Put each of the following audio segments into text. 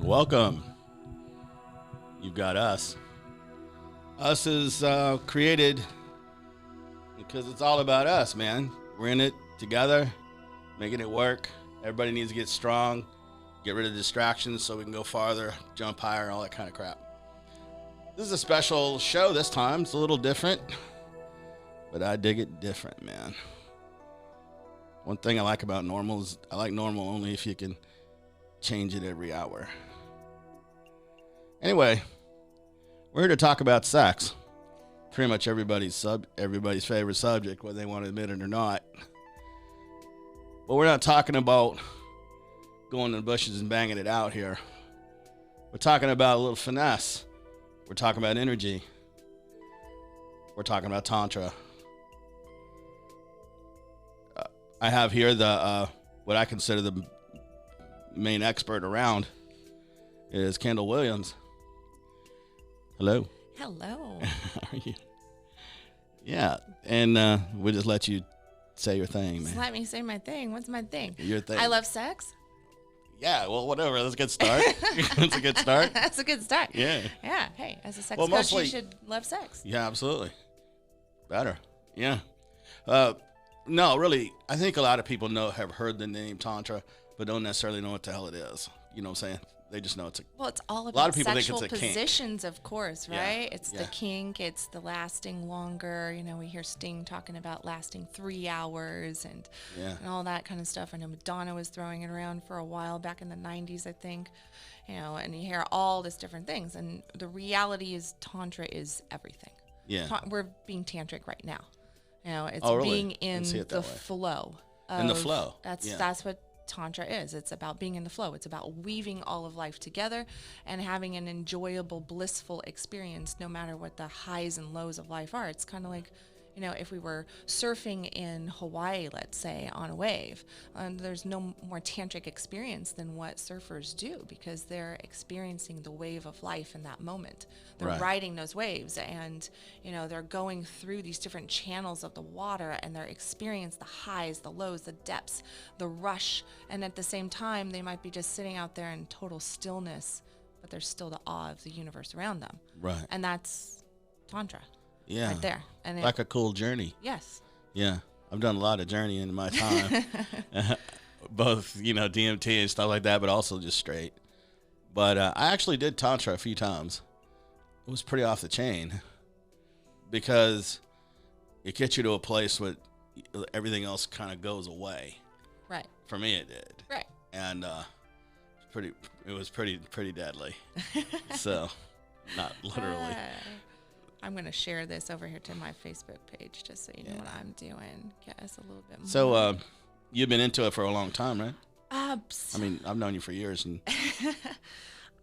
Welcome. You've got us. Us is created because it's all about us, man. We're in it together, making it work. Everybody needs to get strong, get rid of distractions so we can go farther, jump higher, all that kind of crap. This is a special show this time. It's a little different, but I dig it different, man. One thing I like about normal is I like normal only if you can change it every hour. Anyway, we're here to talk about sex. Pretty much everybody's favorite subject, whether they want to admit it or not. But we're not talking about going to the bushes and banging it out here. We're talking about a little finesse. We're talking about energy. We're talking about tantra. I have here the what I consider the main expert around is Kendal Williams. Hello. Hello. How are you? Yeah, and we'll just let you say your thing, man. Just let me say my thing. What's my thing? Your thing. I love sex. Yeah, well, whatever. That's a good start. That's a good start. That's a good start. Yeah. Yeah. Hey, as a sex Well, coach, mostly- you should love sex. Yeah, absolutely. Better. Yeah. No, really, I think a lot of people have heard the name Tantra, but don't necessarily know what the hell it is. You know what I'm saying? They just know it's a... Well, it's all about lot of people think sexual it's a kink. positions, of course, Yeah, right? It's yeah. the kink. It's the lasting longer. You know, we hear Sting talking about lasting 3 hours and all that kind of stuff. I know Madonna was throwing it around for a while back in the 90s, I think. You know, and you hear all these different things. And the reality is Tantra is everything. Yeah. We're being tantric right now. You know, it's really? being I in didn't see it that the way. flow. In the flow. That's what Tantra is. It's about being in the flow. It's about weaving all of life together and having an enjoyable, blissful experience no matter what the highs and lows of life are. It's kind of like, you know, if we were surfing in Hawaii, let's say, on a wave, there's no more tantric experience than what surfers do because they're experiencing the wave of life in that moment. They're Right. riding those waves and, you know, they're going through these different channels of the water and they're experiencing the highs, the lows, the depths, the rush. And at the same time, they might be just sitting out there in total stillness, but there's still the awe of the universe around them. Right. And that's Tantra. Yeah. Right there. And Like a cool journey. yes. Yeah. I've done a lot of journeying in my time. Both, DMT and stuff like that, but also just straight. But I actually did Tantra a few times. It was pretty off the chain because it gets you to a place where everything else kind of goes away. Right. For me, it did. Right. And it was pretty deadly. So, not literally. I'm going to share this over here to my Facebook page just so you know what I'm doing. Get us a little bit more. So, you've been into it for a long time, right? I I mean, I've known you for years, and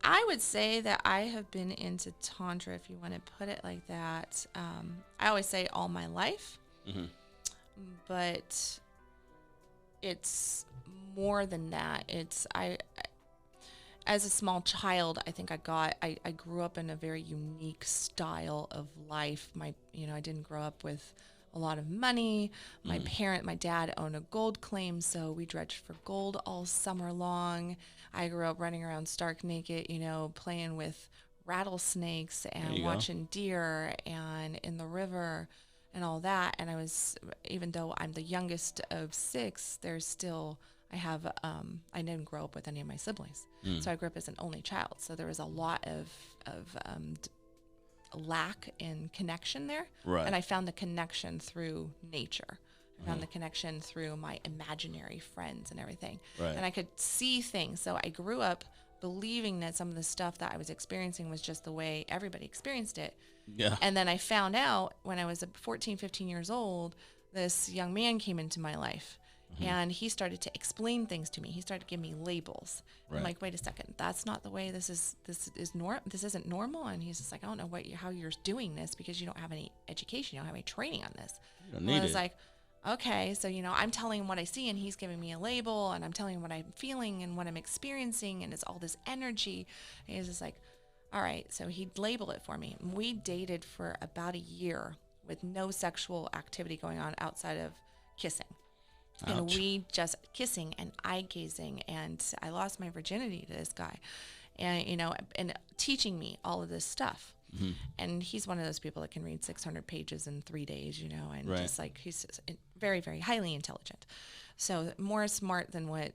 I would say that I have been into Tantra, if you want to put it like that. I always say all my life, but it's more than that. It's as a small child, I think I grew up in a very unique style of life. I didn't grow up with a lot of money. My dad owned a gold claim, so we dredged for gold all summer long. I grew up running around stark naked, playing with rattlesnakes and watching deer and in the river and all that. And even though I'm the youngest of 6, there's still... I didn't grow up with any of my siblings. So I grew up as an only child. So there was a lot of lack in connection there. Right. And I found the connection through nature. I found the connection through my imaginary friends and everything. Right. And I could see things. So I grew up believing that some of the stuff that I was experiencing was just the way everybody experienced it. yeah. And then I found out when I was 14, 15 years old, this young man came into my life. And he started to explain things to me. He started to give me labels. Right. I'm like, wait a second, that's not the way this isn't normal. And he's just like, I don't know how you're doing this because you don't have any education, you don't have any training on this. You don't And I need was it. like, okay, so I'm telling him what I see and he's giving me a label and I'm telling him what I'm feeling and what I'm experiencing and it's all this energy. And he's just like, all right, so he'd label it for me. We dated for about a year with no sexual activity going on outside of kissing. And Ouch. we just kissing and eye gazing, and I lost my virginity to this guy. and, and teaching me all of this stuff. And he's one of those people that can read 600 pages in 3 days, and Right. just like, he's very, very highly intelligent. So more smart than what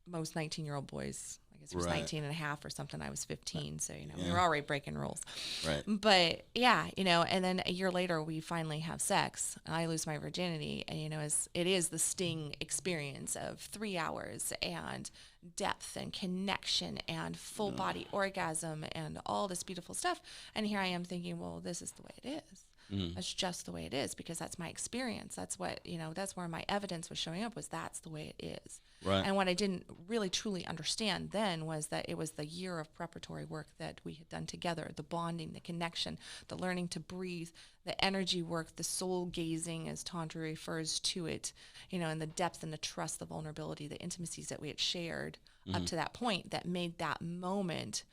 most 19-year-old boys, I guess he was Right. 19 and a half or something. I was 15. So, we Yeah. were already breaking rules. Right. But yeah, and then a year later we finally have sex and I lose my virginity. And, it is the sting experience of 3 hours and depth and connection and full body orgasm and all this beautiful stuff. And here I am thinking, well, this is the way it is. That's just the way it is, because that's my experience. That's what, that's where my evidence was showing up, was that's the way it is. Right. And what I didn't really truly understand then was that it was the year of preparatory work that we had done together, the bonding, the connection, the learning to breathe, the energy work, the soul gazing, as Tantra refers to it, and the depth and the trust, the vulnerability, the intimacies that we had shared up to that point that made that moment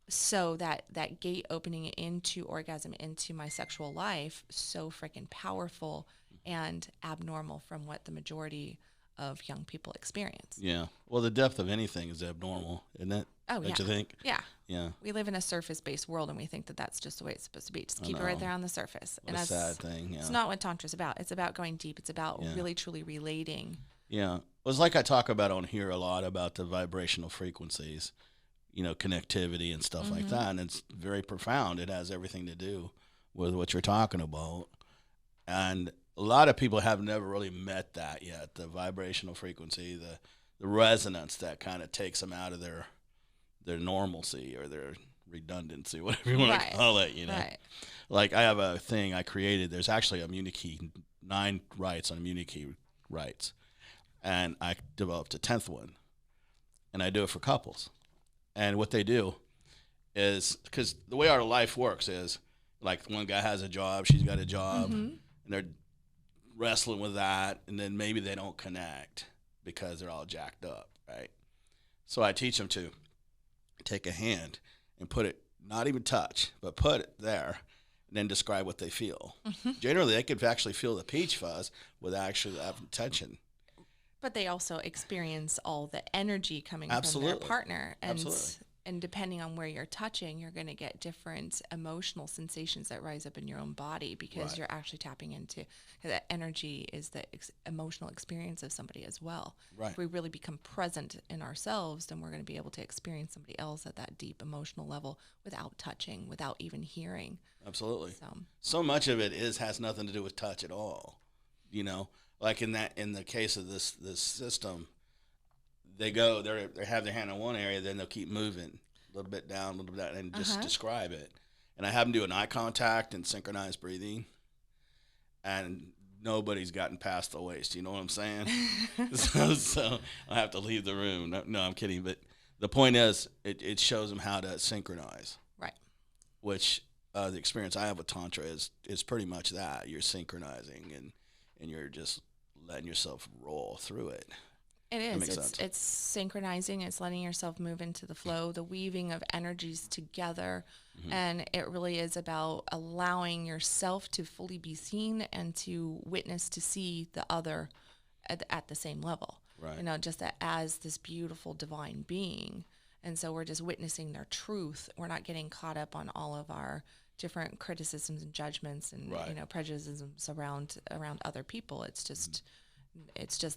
so that gate opening into orgasm, into my sexual life, so freaking powerful and abnormal from what the majority of young people experience. Yeah. Well, the depth of anything is abnormal, isn't it? Oh, Don't yeah. you think? Yeah. Yeah. We live in a surface-based world, and we think that that's just the way it's supposed to be. Just keep it know. right there on the surface. What a sad thing. Yeah. It's not what Tantra's about. It's about going deep. It's about really, truly relating. Yeah. Well, it's like I talk about on here a lot about the vibrational frequencies, connectivity and stuff like that. And it's very profound. It has everything to do with what you're talking about. And a lot of people have never really met that yet, the vibrational frequency, the resonance that kind of takes them out of their normalcy or their redundancy, whatever you want to call it, Right. Like I have a thing I created. There's actually a immunity, 9 rights on immunity rights. And I developed a 10th one. And I do it for couples. And what they do is, because the way our life works is, like, one guy has a job, she's got a job, and they're wrestling with that, and then maybe they don't connect because they're all jacked up, right? So I teach them to take a hand and put it, not even touch, but put it there, and then describe what they feel. Generally, they could actually feel the peach fuzz without actually having tension. But they also experience all the energy coming Absolutely. from their partner. And Absolutely. And depending on where you're touching, you're going to get different emotional sensations that rise up in your own body, because you're actually tapping into that energy is the emotional experience of somebody as well. Right. If we really become present in ourselves, then we're going to be able to experience somebody else at that deep emotional level without touching, without even hearing. Absolutely. So much of it has nothing to do with touch at all. Like in the case of this system, they have their hand in one area, then they'll keep moving a little bit down, and just describe it. And I have them do an eye contact and synchronized breathing, and nobody's gotten past the waist. You know what I'm saying? so I have to leave the room. No, I'm kidding. But the point is, it shows them how to synchronize. Right. Which the experience I have with Tantra is pretty much that. You're synchronizing and you're just letting yourself roll through it. It is. Makes sense. It's synchronizing. It's letting yourself move into the flow, the weaving of energies together. And it really is about allowing yourself to fully be seen and to witness, to see the other at the same level. Right. Just as this beautiful divine being. And so we're just witnessing their truth. We're not getting caught up on all of our different criticisms and judgments and prejudices around other people. It's just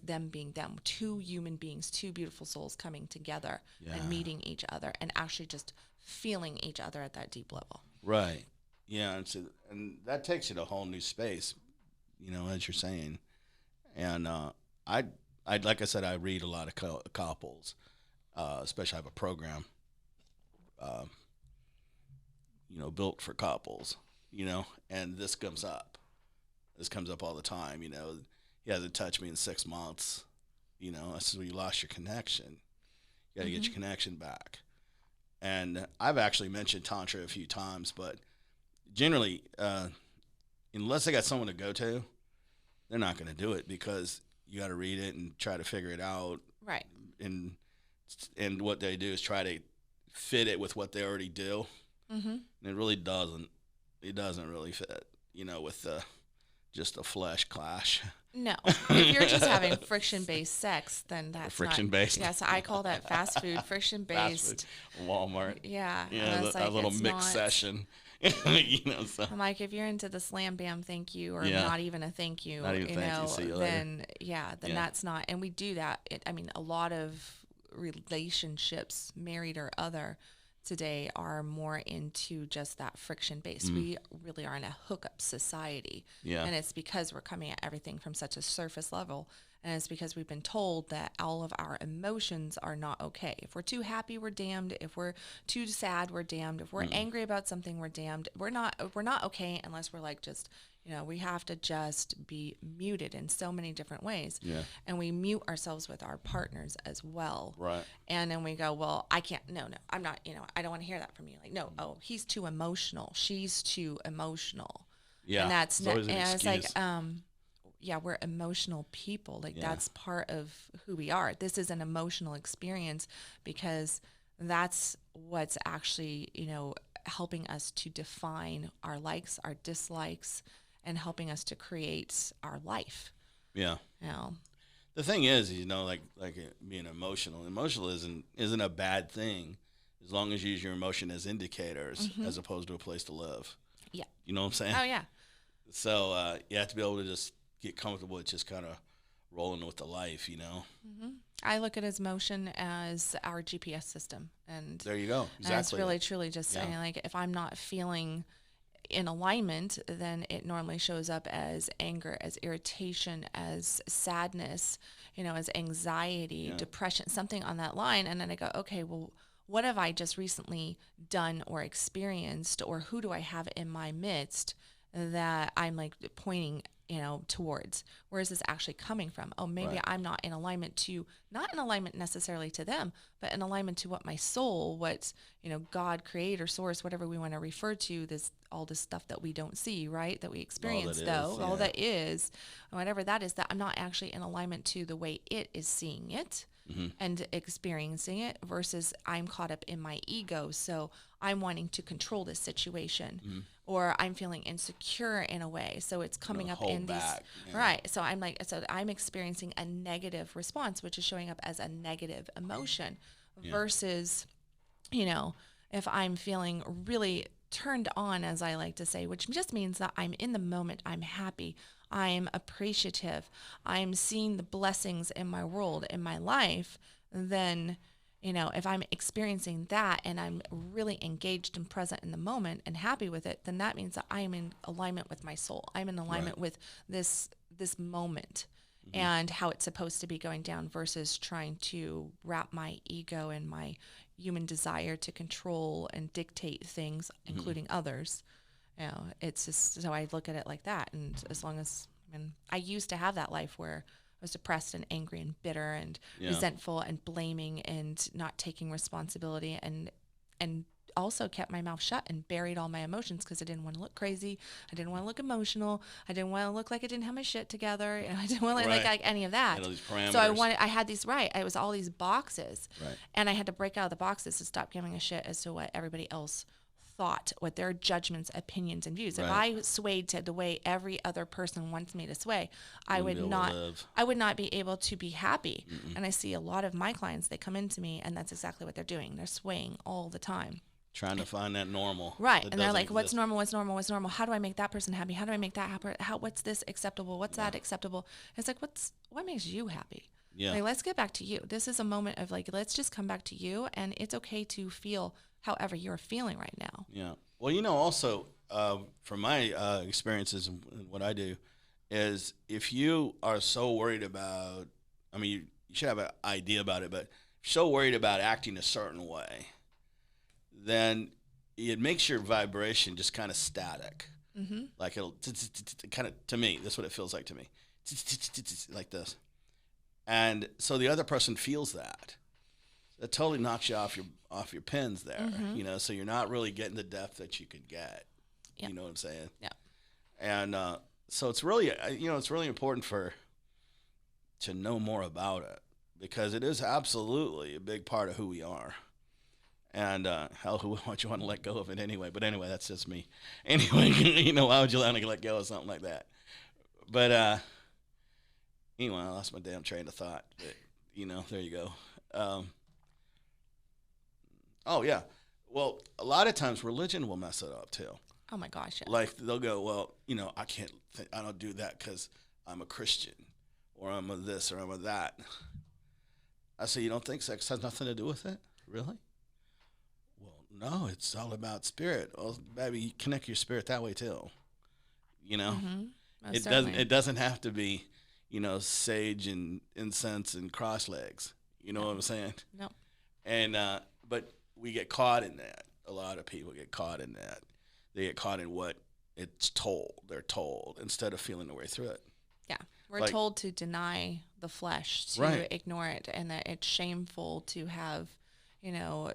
them being them, 2 human beings, 2 beautiful souls coming together and meeting each other and actually just feeling each other at that deep level. Right. Yeah, and that takes you to a whole new space, as you're saying. And I like I said, I read a lot of couples, especially I have a program, built for couples, and this comes up. This comes up all the time, He hasn't touched me in 6 months. I said, well, you lost your connection. You got to get your connection back. And I've actually mentioned Tantra a few times, but generally, unless they got someone to go to, they're not going to do it, because you got to read it and try to figure it out. Right. And what they do is try to fit it with what they already do. And it really doesn't. It doesn't really fit, with just a flesh clash. No, if you're just having friction-based sex, then that's Friction-based. not. Yes, I call that fast food. Friction-based. Fast food, Walmart. Yeah, Yeah, and it's a like little it's mixed not. session. So I'm like, if you're into the slam bam thank you or yeah, not even a thank you, not even thank you. See you later. then Yeah. that's not. And we do that. I mean, a lot of relationships, married or other, today are more into just that friction base. We really are in a hookup society. Yeah. And it's because we're coming at everything from such a surface level. And it's because we've been told that all of our emotions are not okay. If we're too happy, we're damned. If we're too sad, we're damned. If we're angry about something, we're damned. We're not okay unless we're like just, we have to just be muted in so many different ways. Yeah. And we mute ourselves with our partners as well. Right. And then we go, well, I can't, no, I'm not, I don't want to hear that from you. Like, no, oh, he's too emotional. She's too emotional. Yeah. And that's, It's always an and it's like, excuse. yeah, we're emotional people. Like Yeah. that's part of who we are. This is an emotional experience because that's what's actually, helping us to define our likes, our dislikes, and helping us to create our life. Yeah. The thing is, being emotional. Emotional isn't a bad thing, as long as you use your emotion as indicators, as opposed to a place to live. Yeah. You know what I'm saying? Oh yeah. So you have to be able to just get comfortable with just kind of rolling with the life, I look at his motion as our GPS system, and There you go. and it's Exactly. really truly just Yeah. saying like if I'm not feeling in alignment, then it normally shows up as anger, as irritation, as sadness, as anxiety, Yeah. depression, something on that line. And then I go, okay, well, what have I just recently done or experienced, or who do I have in my midst that I'm like pointing, towards? Where is this actually coming from? Oh, maybe Right. I'm not in alignment necessarily to them, but in alignment to what my soul, what, God, creator, source, whatever we want to refer to, all this stuff that we don't see, right? That we experience though, all that is, whatever that is, that I'm not actually in alignment to the way it is seeing it and experiencing it, versus I'm caught up in my ego. So I'm wanting to control this situation, or I'm feeling insecure in a way. So it's coming up hold in back, these, right. So I'm experiencing a negative response, which is showing up as a negative emotion versus, if I'm feeling really turned on, as I like to say, which just means that I'm in the moment, I'm happy, I'm appreciative, I'm seeing the blessings in my world, in my life, then, if I'm experiencing that and I'm really engaged and present in the moment and happy with it, then that means that I'm in alignment with my soul. I'm in alignment with this moment and how it's supposed to be going down, versus trying to wrap my ego and my human desire to control and dictate things, including others. It's just, so I look at it like that. And as long as, I used to have that life where I was depressed and angry and bitter and resentful and blaming and not taking responsibility, and also kept my mouth shut and buried all my emotions because I didn't want to look crazy. I didn't want to look emotional. I didn't want to look like I didn't have my shit together. I didn't want to look like any of that. These parameters. So I had these, it was all these boxes, and I had to break out of the boxes to stop giving a shit as to what everybody else thought, what their judgments, opinions, and views. If I swayed to the way every other person wants me to sway, I would not be able to be happy. And I see a lot of my clients, they come into me and that's exactly what they're doing. They're swaying all the time. Trying to find that normal. Right. And they're like, what's normal? What's normal? What's normal? How do I make that person happy? How do I make that happy? What's this acceptable? What's that acceptable? It's like, what makes you happy? Yeah. Like, let's get back to you. This is a moment of like, let's just come back to you, and it's okay to feel however you're feeling right now. Yeah. Well, also, from my experiences and what I do, is if you are so worried about, you should have an idea about it, but if you're so worried about acting a certain way, then it makes your vibration just kind of static. Like it'll kind of, to me, that's what it feels like to me, like this. And so the other person feels that. That totally knocks you off your pins there, so you're not really getting the depth that you could get. Yep. You know what I'm saying? Yeah. And so it's really, it's really important to know more about it, because it is absolutely a big part of who we are. And hell, who would you want to let go of it anyway? But anyway, that's just me. Anyway, why would you want to let go of something like that? But Anyway, I lost my damn train of thought. But, there you go. Um, oh yeah. Well, a lot of times religion will mess it up too. Oh my gosh. Yes. Like they'll go, well, I can't, I don't do that because I'm a Christian, or I'm a this, or I'm a that. I say, you don't think sex has nothing to do with it, really? Well, no, it's all about spirit. Well, baby, you connect your spirit that way too. Mm-hmm. It doesn't. It doesn't have to be, sage and incense and cross legs. You know what I'm saying? No. And but we get caught in that. A lot of people get caught in that. They get caught in what it's told. They're told instead of feeling their way through it. Yeah, we're told to deny the flesh, to ignore it, and that it's shameful to have,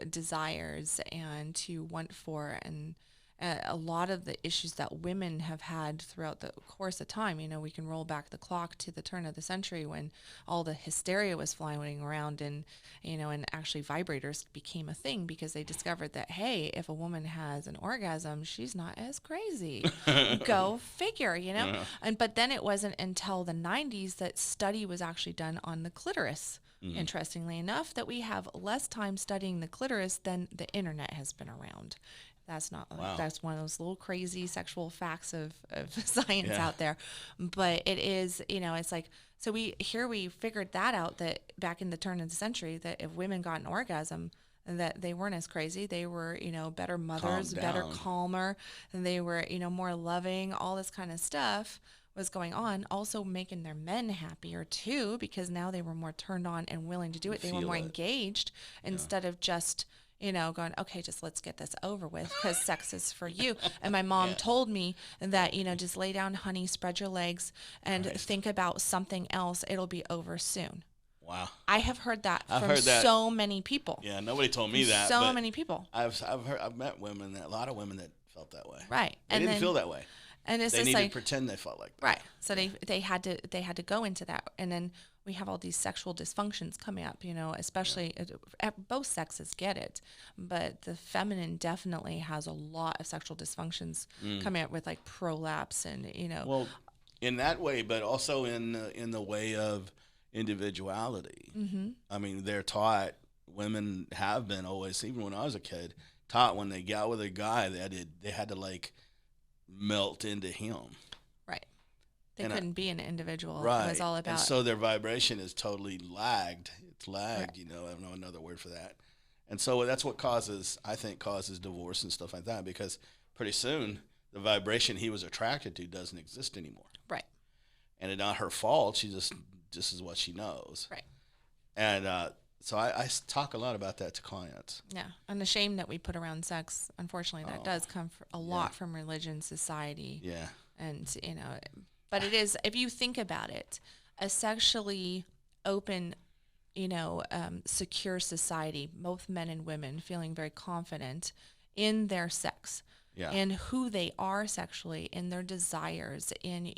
desires and to want for, and a lot of the issues that women have had throughout the course of time. We can roll back the clock to the turn of the century when all the hysteria was flying around, and and actually vibrators became a thing because they discovered that, hey, if a woman has an orgasm, she's not as crazy. Go figure, Yeah. But then it wasn't until the 90s that study was actually done on the clitoris. Interestingly enough, that we have less time studying the clitoris than the internet has been around. That's not. Wow. That's one of those little crazy sexual facts of science out there, but it is. It's like, so we figured that out, that back in the turn of the century, that if women got an orgasm, that they weren't as crazy. They were better mothers, better calmer, and they were more loving. All this kind of stuff was going on, also making their men happier too, because now they were more turned on and willing to do it. They were more engaged instead of just going, okay, just let's get this over with because sex is for you. And my mom told me that, just lay down, honey, spread your legs and think about something else. It'll be over soon. Wow. I have heard that from so many people. Yeah, nobody told me that. So many people. I've met women, a lot of women that felt that way. Right. They didn't feel that way. And it's they just needed like, to pretend they felt like that. Right. So they had to go into that, and then we have all these sexual dysfunctions coming up. Especially both sexes get it, but the feminine definitely has a lot of sexual dysfunctions coming up with like prolapse and Well, in that way, but also in the way of individuality. Mm-hmm. I mean, they're taught. Women have been always, even when I was a kid, taught when they got with a guy, they had to like melt into him. Right. They couldn't be an individual. Right. It was all about. And so their vibration is totally lagged. It's lagged, Right. I don't know another word for that. And so that's what causes divorce and stuff like that, because pretty soon the vibration he was attracted to doesn't exist anymore. Right. And it's not her fault. She just, this is what she knows. Right. And so I talk a lot about that to clients. Yeah. And the shame that we put around sex, unfortunately, that does come a lot from religion, society. Yeah. And, but it is, if you think about it, a sexually open, secure society, both men and women feeling very confident in their sex. Yeah. In who they are sexually, in their desires, in,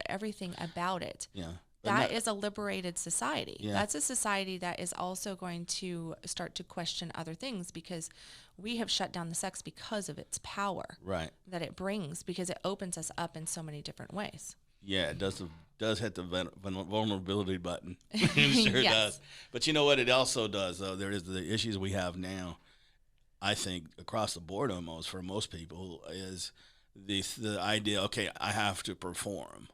everything about it. Yeah. That is a liberated society. Yeah. That's a society that is also going to start to question other things, because we have shut down the sex because of its power that it brings, because it opens us up in so many different ways. Yeah, it does hit the vulnerability button. It sure Yes. does. But you know what it also does, though? There is the issues we have now, I think, across the board almost for most people, is the idea, okay, I have to perform.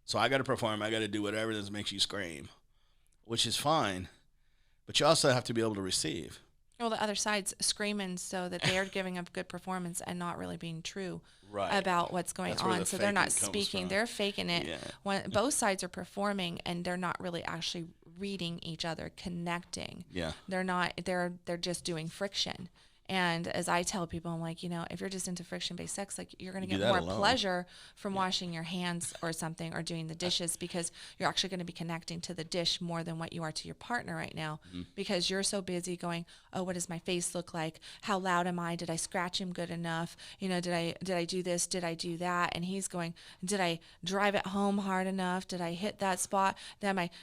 So I got to perform. I got to do whatever that makes you scream, which is fine. But you also have to be able to receive. Well, the other side's screaming so that they're giving a good performance and not really being true about what's going That's where on. the So they're not faking comes speaking. from. They're faking it. Yeah. When both sides are performing and they're not really actually reading each other, connecting. Yeah. They're not. They're just doing friction. And as I tell people, I'm like, if you're just into friction-based sex, like you're going to Do get that more alone. pleasure from washing your hands or something, or doing the dishes, because you're actually going to be connecting to the dish more than what you are to your partner right now, because you're so busy going, oh, what does my face look like? How loud am I? Did I scratch him good enough? Did I do this? Did I do that? And he's going, did I drive it home hard enough? Did I hit that spot?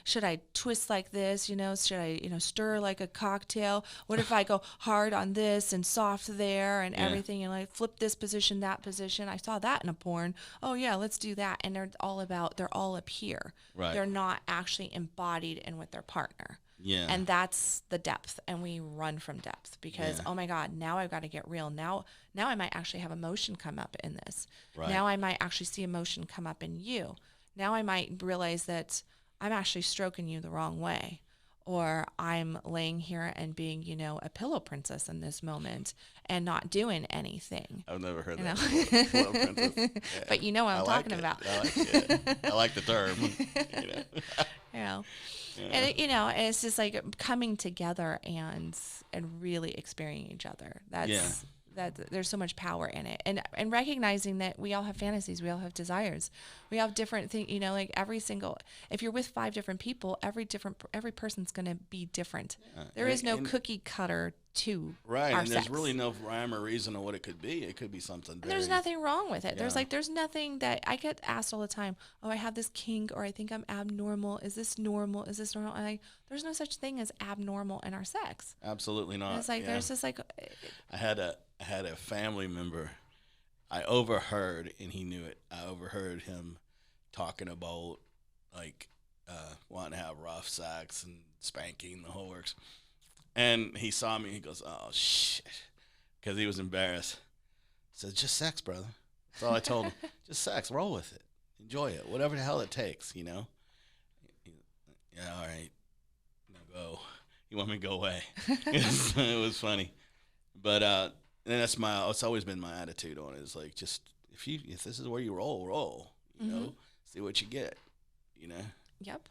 Should I twist like this? Should I, stir like a cocktail? What if I go hard on this? and soft there and everything, and like flip this position, that position. I saw that in a porn. Oh yeah, let's do that. And they're all up here. Right. They're not actually embodied in with their partner. Yeah. And that's the depth, and we run from depth because oh my God, now I've got to get real. Now I might actually have emotion come up in this. Right. Now I might actually see emotion come up in you. Now I might realize that I'm actually stroking you the wrong way, or I'm laying here and being, a pillow princess in this moment and not doing anything. I've never heard that before. Pillow princess. Yeah. But you know what I'm talking about. I like it. I like the term. Yeah. And it's just like coming together and really experiencing each other. That's there's so much power in it, and recognizing that we all have fantasies, we all have desires, we have different things. Like if you're with 5 different people, every person's going to be different. There is no cookie cutter to right, our and sex. there's really no rhyme or reason of what it could be. It could be something. And there's nothing wrong with it. There's nothing that I get asked all the time. Oh, I have this kink, or I think I'm abnormal. Is this normal? Is this normal? And there's no such thing as abnormal in our sex. Absolutely not. And it's like there's just like. I had a family member. I overheard, and he knew it. I overheard him talking about like wanting to have rough sex and spanking, the whole works. And he saw me, he goes, oh, shit, because he was embarrassed. I said, just sex, brother. That's all I told him. Just sex. Roll with it. Enjoy it. Whatever the hell it takes, Yeah, all right. Now go. You want me to go away. It was funny. But and that's it's always been my attitude on it. It's like, just, if this is where you roll, see what you get, Yep.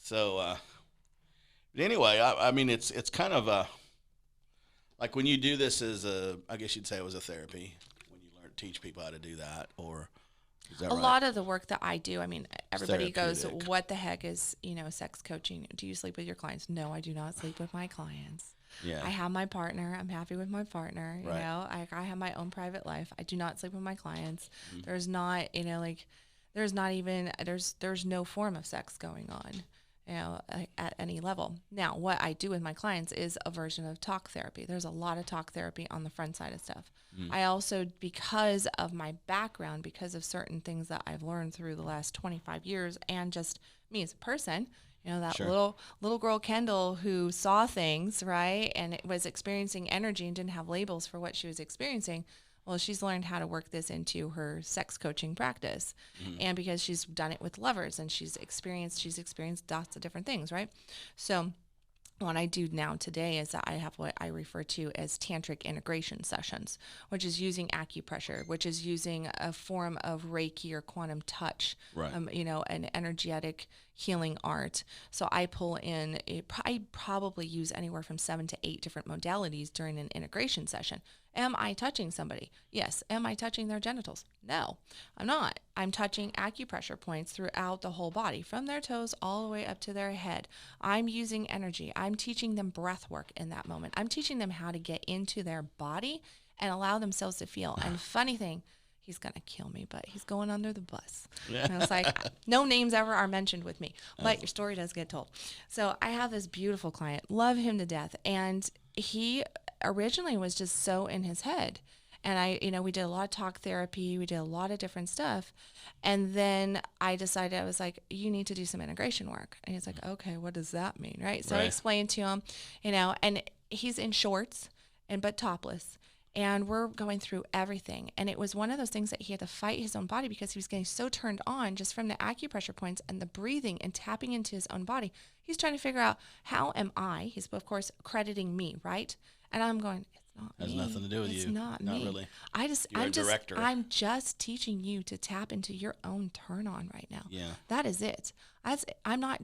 So, but anyway, I mean, it's kind of like when you do this I guess you'd say it was a therapy when you teach people how to do that, or is that a right? lot of the work that I do, I mean, everybody goes, Therapeutic. what the heck is, sex coaching? Do you sleep with your clients? No, I do not sleep with my clients. Yeah. I have my partner. I'm happy with my partner. Right. I have my own private life. I do not sleep with my clients. Mm-hmm. There's not, there's no form of sex going on. At any level. Now, what I do with my clients is a version of talk therapy. There's a lot of talk therapy on the front side of stuff. I also, because of my background, because of certain things that I've learned through the last 25 years, and just me as a person, that Sure. little girl Kendal who saw things, right, and was experiencing energy and didn't have labels for what she was experiencing. Well, she's learned how to work this into her sex coaching practice. And because she's done it with lovers and she's experienced lots of different things, right? So what I do now today is that I have what I refer to as tantric integration sessions, which is using acupressure, which is using a form of Reiki or quantum touch, Right. An energetic healing art. So I pull in, I probably use anywhere from 7 to 8 different modalities during an integration session. Am I touching somebody? Yes. Am I touching their genitals? No, I'm not. I'm touching acupressure points throughout the whole body, from their toes all the way up to their head. I'm using energy. I'm teaching them breath work in that moment. I'm teaching them how to get into their body and allow themselves to feel. And funny thing, he's going to kill me, but he's going under the bus. Yeah. And it's like, no names ever are mentioned with me, but your story does get told. So I have this beautiful client, love him to death. And he originally was just so in his head. And we did a lot of talk therapy. We did a lot of different stuff. And then I decided, I was like, you need to do some integration work. And he's like, okay, what does that mean? Right. So I explained to him, and he's in shorts but topless. And we're going through everything. And it was one of those things that he had to fight his own body because he was getting so turned on just from the acupressure points and the breathing and tapping into his own body. He's trying to figure out, how am I? He's, of course, crediting me, right? And I'm going, it's not me. Has nothing to do with you. It's not me. Really. I'm director. I'm just teaching you to tap into your own turn on right now. Yeah. That is it. I'm not,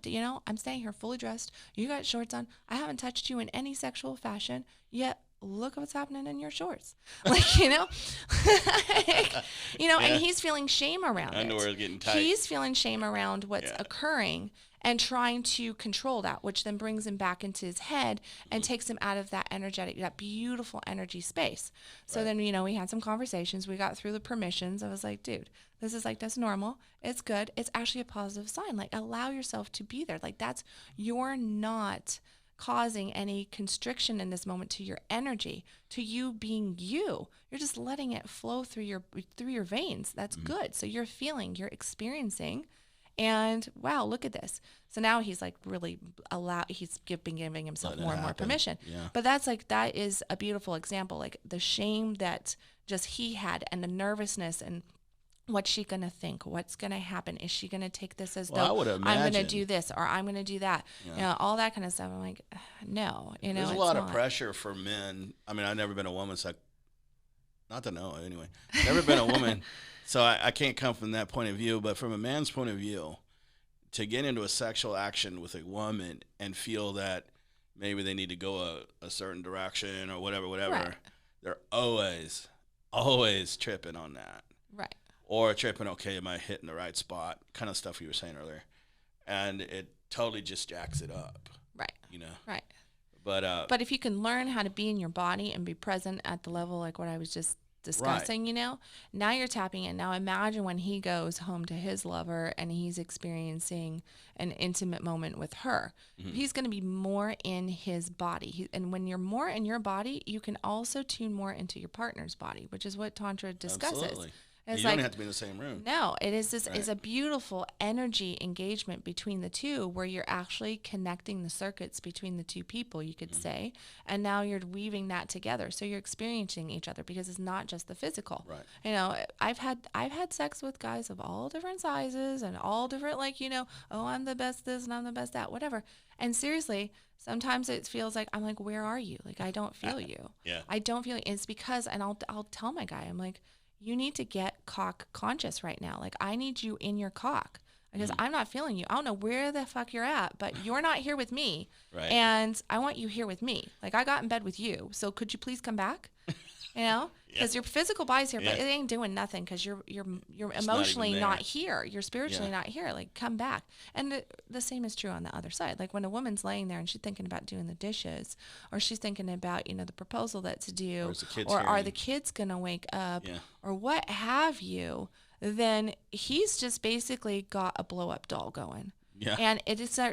I'm staying here fully dressed. You got shorts on. I haven't touched you in any sexual fashion yet. Look what's happening in your shorts. And he's feeling shame around it. Underwear is getting tight. He's feeling shame around what's occurring and trying to control that, which then brings him back into his head and takes him out of that beautiful energy space. So then, we had some conversations. We got through the permissions. I was like, dude, that's normal. It's good. It's actually a positive sign. Like, allow yourself to be there. Like, you're not causing any constriction in this moment to your energy, to you being you. You're just letting it flow through your veins. That's good. So you're feeling, you're experiencing, and wow, look at this. So now he's like really he's been giving himself more and more permission. Yeah. But that is a beautiful example. Like the shame that just he had, and the nervousness, and what's she going to think? What's going to happen? Is she going to take this as Well, I though would I'm going to imagine. do this or I'm going to do that? Yeah. You know, all that kind of stuff. I'm like, no, you know, There's a it's lot not. of pressure for men. I mean, I've never been a woman, so not to know anyway. Never been a woman, so I can't come from that point of view. But from a man's point of view, to get into a sexual action with a woman and feel that maybe they need to go a certain direction or whatever, Right. they're always tripping on that. Right. Or tripping, okay, am I hitting the right spot? Kind of stuff you were saying earlier. And it totally just jacks it up, Right. you know? Right. But if you can learn how to be in your body and be present at the level like what I was just discussing, you know, now you're tapping in. Now imagine when he goes home to his lover and he's experiencing an intimate moment with her. He's going to be more in his body. And when you're more in your body, you can also tune more into your partner's body, which is what Tantra discusses. absolutely. It's You like, don't have to be in the same room. no, it is this Right. is a beautiful energy engagement between the two, where you're actually connecting the circuits between the two people, you could say, and now you're weaving that together. So you're experiencing each other, because it's not just the physical. Right. You know, I've had sex with guys of all different sizes and all different, like, you know, oh, I'm the best this and I'm the best that, whatever. And seriously, sometimes it feels like I'm like, where are you? Like, I don't feel you. Yeah. I don't feel you. It's because, and I'll tell my guy, I'm like, you need to get cock conscious right now. Like, I need you in your cock, because I'm not feeling you. I don't know where the fuck you're at, but you're not here with me. Right. And I want you here with me. Like, I got in bed with you. So could you please come back? You know, because your physical body's here, but it ain't doing nothing, because you're emotionally there. not here. You're spiritually not here. Like, come back. And the same is true on the other side. Like, when a woman's laying there and she's thinking about doing the dishes, or she's thinking about, you know, the proposal that's due, Or is the kids or are hearing? the kids going to wake up, Yeah. or what have you, then he's just basically got a blow up doll going. Yeah. And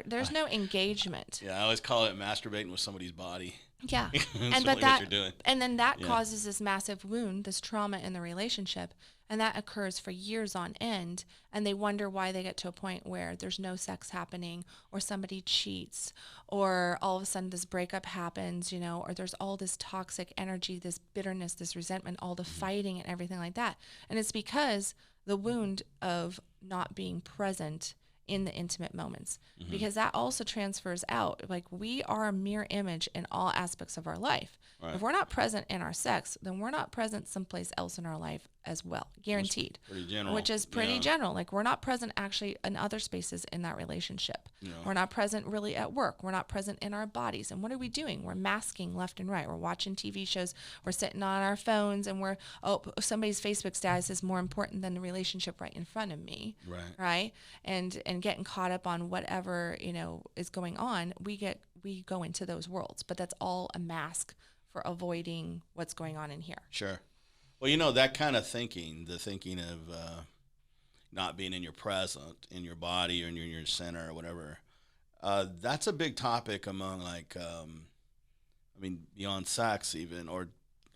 there's no engagement. Yeah, I always call it masturbating with somebody's body. Yeah. That's And really but what that you're doing. and then that causes this massive wound, this trauma in the relationship, and that occurs for years on end, and they wonder why they get to a point where there's no sex happening, or somebody cheats, or all of a sudden this breakup happens, you know, or there's all this toxic energy, this bitterness, this resentment, all the fighting and everything like that. And it's because the wound of not being present in the intimate moments, because that also transfers out. Like, we are a mirror image in all aspects of our life. Right. If we're not present in our sex, then we're not present someplace else in our life as well, guaranteed. Pretty general. Which is pretty Yeah. general. Like, we're not present actually in other spaces in that relationship. No. We're not present really at work. We're not present in our bodies. And what are we doing? We're masking left and right. We're watching TV shows. We're sitting on our phones, and somebody's Facebook status is more important than the relationship right in front of me. Right. Right. And getting caught up on whatever, you know, is going on. We go into those worlds, but that's all a mask for avoiding what's going on in here. Sure. Well, you know, that kind of thinking, the thinking of not being in your present, in your body, or in your center, or whatever, that's a big topic among, like, I mean, beyond sex even, or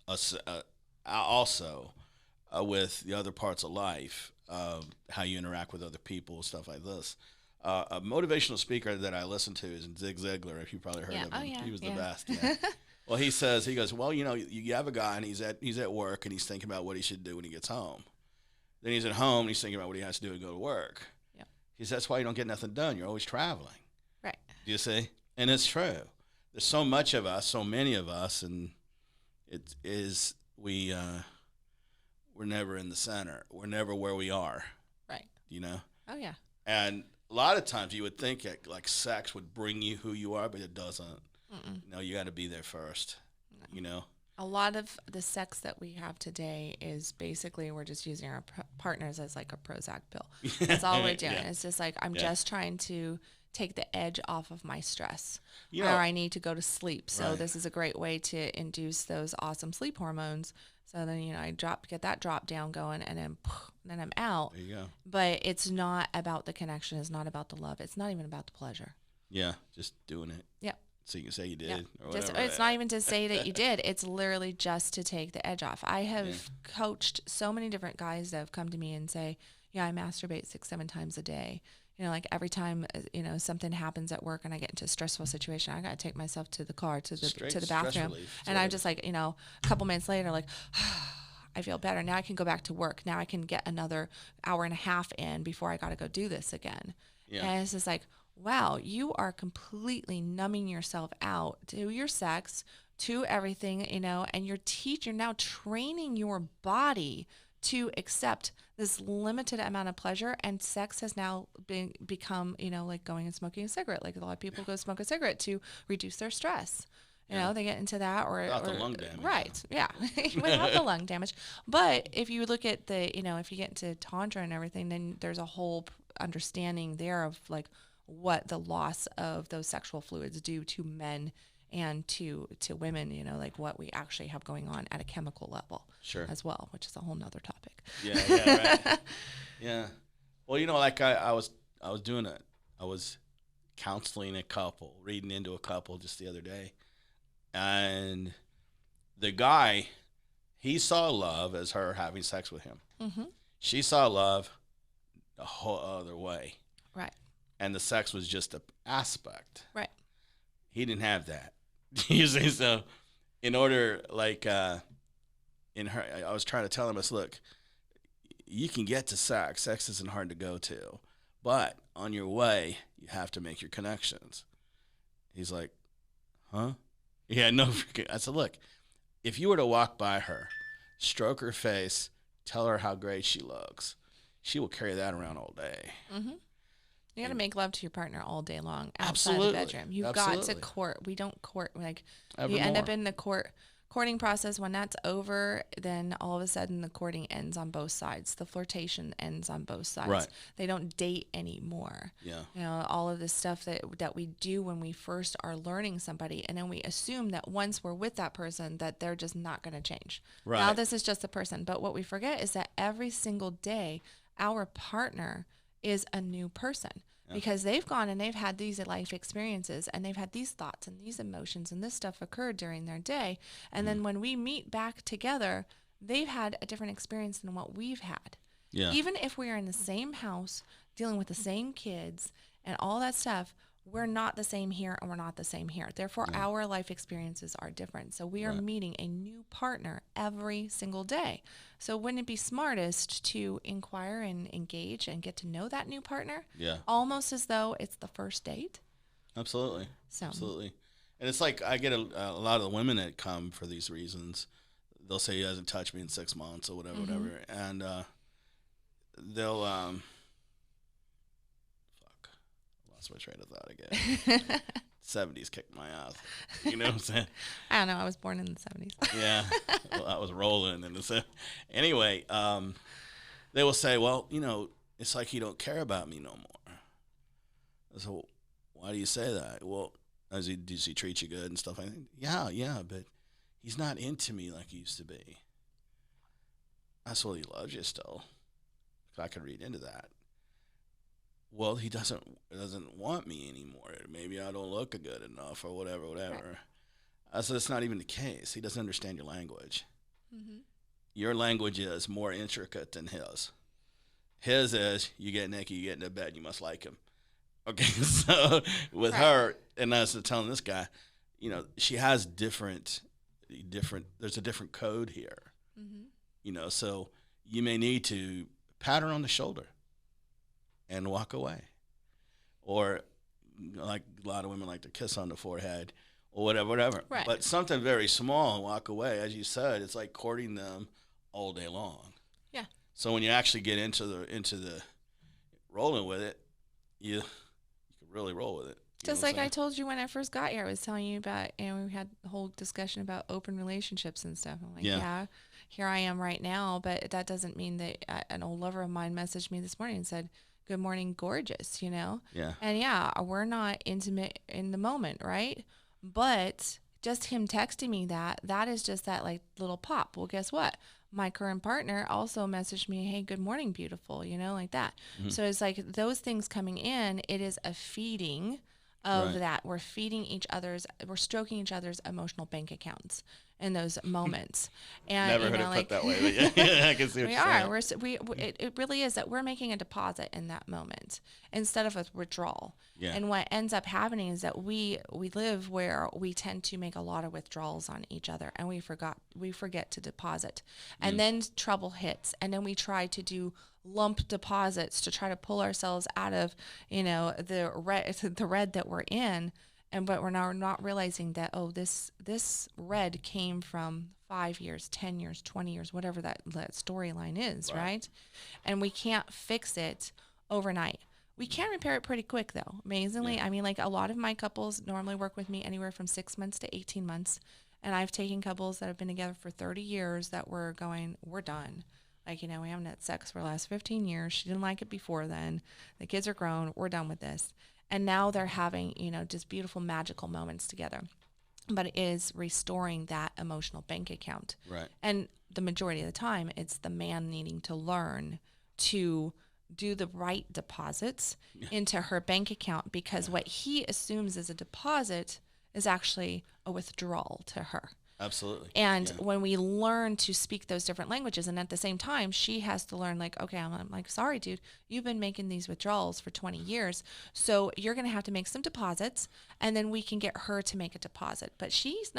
us, also with the other parts of life, how you interact with other people, stuff like this. A motivational speaker that I listen to is Zig Ziglar, if you've probably heard of him. Oh, yeah. He was the best. Yeah. Well, he goes, well, you know, you have a guy, and he's at work, and he's thinking about what he should do when he gets home. Then he's at home, and he's thinking about what he has to do to go to work. Yep. He says, that's why you don't get nothing done. You're always traveling. Right. Do you see? And it's true. There's so much of us, so many of us, and we're never in the center. We're never where we are. Right. You know? Oh, yeah. And a lot of times you would think like sex would bring you who you are, but it doesn't. No, you got to be there first. You know. A lot of the sex that we have today is basically we're just using our partners as like a Prozac pill. That's all we're doing. Yeah. It's just like I'm just trying to take the edge off of my stress, You or know- I need to go to sleep. So Right. this is a great way to induce those awesome sleep hormones. So then, you know, I get that drop down going, and then I'm out. There you go. But it's not about the connection. It's not about the love. It's not even about the pleasure. Yeah, just doing it. Yep. so you can say you did Yeah. or Just whatever. it's not even to say that you did. It's literally just to take the edge off. I have coached so many different guys that have come to me and say, "Yeah, I masturbate 6-7 times a day." You know, like every time something happens at work and I get into a stressful situation, I got to take myself to the car to the Stress bathroom, relief, and I'm just like, a couple minutes later, like. I feel better. Now I can go back to work. Now I can get another hour and a half in before I got to go do this again. Yeah. And it's just like, wow, you are completely numbing yourself out to your sex, to everything, and you're now training your body to accept this limited amount of pleasure. And sex has now become, like going and smoking a cigarette. Like a lot of people go smoke a cigarette to reduce their stress. They get into that Without the lung damage. Right. Yeah. Without the lung damage. But if you look at if you get into tantra and everything, then there's a whole understanding there of like what the loss of those sexual fluids do to men and to women, like what we actually have going on at a chemical level as well, which is a whole nother topic. Yeah, right. Yeah. Well, like I was counseling a couple, reading into a couple just the other day. And the guy, he saw love as her having sex with him. Mm-hmm. She saw love a whole other way. Right. And the sex was just an aspect. Right. He didn't have that. You see, so in order, like, in her, I was trying to tell him, I said, look, you can get to sex. Sex isn't hard to go to. But on your way, you have to make your connections. He's like, huh? Yeah, no. I said, look, if you were to walk by her, stroke her face, tell her how great she looks, she will carry that around all day. Mm-hmm. You got to make love to your partner all day long outside the bedroom. You've got to court. We don't court. Like, you end up in the courting process. When that's over, then all of a sudden the courting ends on both sides. The flirtation ends on both sides. Right. They don't date anymore. Yeah. All of this stuff that we do when we first are learning somebody, and then we assume that once we're with that person that they're just not going to change. Right. Now this is just a person. But what we forget is that every single day our partner is a new person. Because they've gone and they've had these life experiences and they've had these thoughts and these emotions and this stuff occurred during their day. And then when we meet back together, they've had a different experience than what we've had. Yeah. Even if we are in the same house, dealing with the same kids and all that stuff, we're not the same here and we're not the same here. Therefore, our life experiences are different. So we are meeting a new partner every single day. So wouldn't it be smartest to inquire and engage and get to know that new partner? Yeah. Almost as though it's the first date. Absolutely. So. Absolutely. And it's like I get a lot of the women that come for these reasons. They'll say he hasn't touched me in 6 months or whatever, whatever. And they'll lost my train of thought again. 70s kicked my ass. You know what I'm saying? I don't know. I was born in the 70s. Yeah. Well, I was rolling. Anyway, they will say, well, it's like you don't care about me no more. So why do you say that? Well, does he treat you good and stuff like that? Yeah, but he's not into me like he used to be. That's well, he loves you still. I could read into that. Well, he doesn't want me anymore. Maybe I don't look good enough or whatever. Right. I said, it's not even the case. He doesn't understand your language. Mm-hmm. Your language is more intricate than his. His is, you get naked, you get into bed, you must like him. Okay, so with her, and I was telling this guy, she has different, there's a different code here. Mm-hmm. So you may need to pat her on the shoulder and walk away. Or like a lot of women like to kiss on the forehead or whatever. Right. But something very small and walk away. As you said, it's like courting them all day long. Yeah. So when you actually get into the rolling with it, you can really roll with it. Just like I told you when I first got here, I was telling you about, we had a whole discussion about open relationships and stuff. I'm like, yeah, here I am right now, but that doesn't mean that an old lover of mine messaged me this morning and said, good morning, gorgeous, Yeah. And we're not intimate in the moment, right? But just him texting me that is just that like little pop. Well, guess what? My current partner also messaged me, hey, good morning, beautiful, like that. Mm-hmm. So it's like those things coming in, it is a feeding of Right. that. We're we're stroking each other's emotional bank accounts in those moments. And, Never heard it put like, that way, but yeah, I can see what we you're are. saying. It really is that we're making a deposit in that moment instead of a withdrawal. Yeah. And what ends up happening is that we live where we tend to make a lot of withdrawals on each other, and we forget to deposit. And then trouble hits, and then we try to do lump deposits to try to pull ourselves out of, the red that we're in. And but we're now not realizing that, oh, this red came from 5 years, 10 years, 20 years, whatever that storyline is, right? And we can't fix it overnight. We can repair it pretty quick, though. Amazingly, I mean, like, a lot of my couples normally work with me anywhere from 6 months to 18 months, and I've taken couples that have been together for 30 years that were going, we're done. Like, we haven't had sex for the last 15 years. She didn't like it before then. The kids are grown. We're done with this. And now they're having, just beautiful, magical moments together. But it is restoring that emotional bank account. Right. And the majority of the time, it's the man needing to learn to do the right deposits into her bank account, because what he assumes is a deposit is actually a withdrawal to her. Absolutely. And when we learn to speak those different languages, and at the same time, she has to learn, like, okay, I'm like, sorry, dude, you've been making these withdrawals for 20 years. So you're going to have to make some deposits, and then we can get her to make a deposit. But she's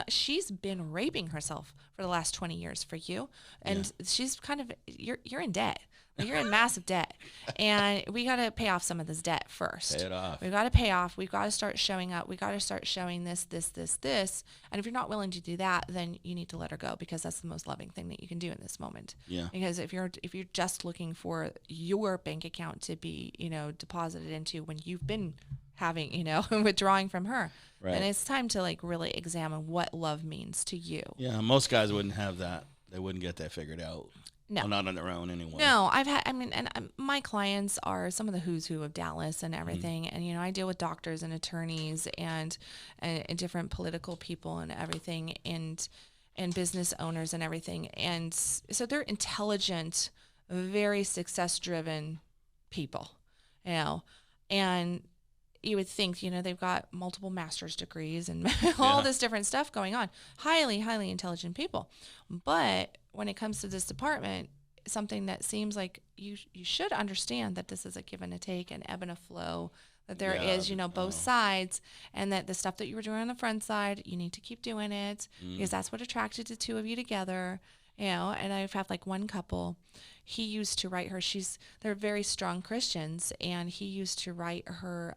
been raping herself for the last 20 years for you. And she's kind of, you're in debt. You're in massive debt, and we got to pay off some of this debt first. Pay it off. We got to pay off. We've got to start showing up. We got to start showing this. And if you're not willing to do that, then you need to let her go, because that's the most loving thing that you can do in this moment. Yeah. Because if you're just looking for your bank account to be, deposited into when you've been having, withdrawing from her, Right. then it's time to, like, really examine what love means to you. Yeah. Most guys wouldn't have that. They wouldn't get that figured out. No. Well, not on their own anyway. No, my clients are some of the who's who of Dallas and everything. And, I deal with doctors and attorneys and different political people and everything, and business owners and everything. And so they're intelligent, very success-driven people, and you would think, they've got multiple master's degrees and all this different stuff going on. Highly, highly intelligent people. But when it comes to this department, something that seems like you should understand that this is a give and a take, an ebb and a flow, that there is, both sides, and that the stuff that you were doing on the front side, you need to keep doing it, because that's what attracted the two of you together. And I've had, like, one couple, he used to write her, they're very strong Christians, and he used to write her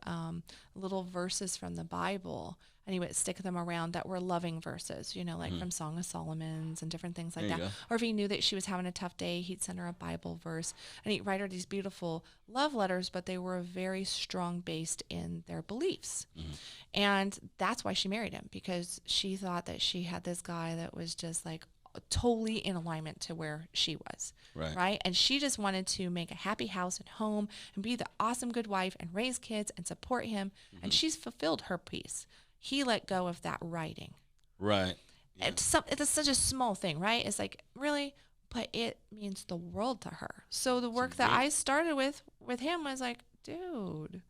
little verses from the Bible, and he would stick them around that were loving verses, like from Song of Solomon's and different things like that. Go. Or if he knew that she was having a tough day, he'd send her a Bible verse, and he'd write her these beautiful love letters, but they were very strong based in their beliefs. And that's why she married him, because she thought that she had this guy that was just, like, totally in alignment to where she was, right? And she just wanted to make a happy house and home and be the awesome good wife and raise kids and support him, and she's fulfilled her piece. He let go of that writing. Right. Yeah. It's such a small thing, right? It's like, really? But it means the world to her. So the work that I started with him was like, dude,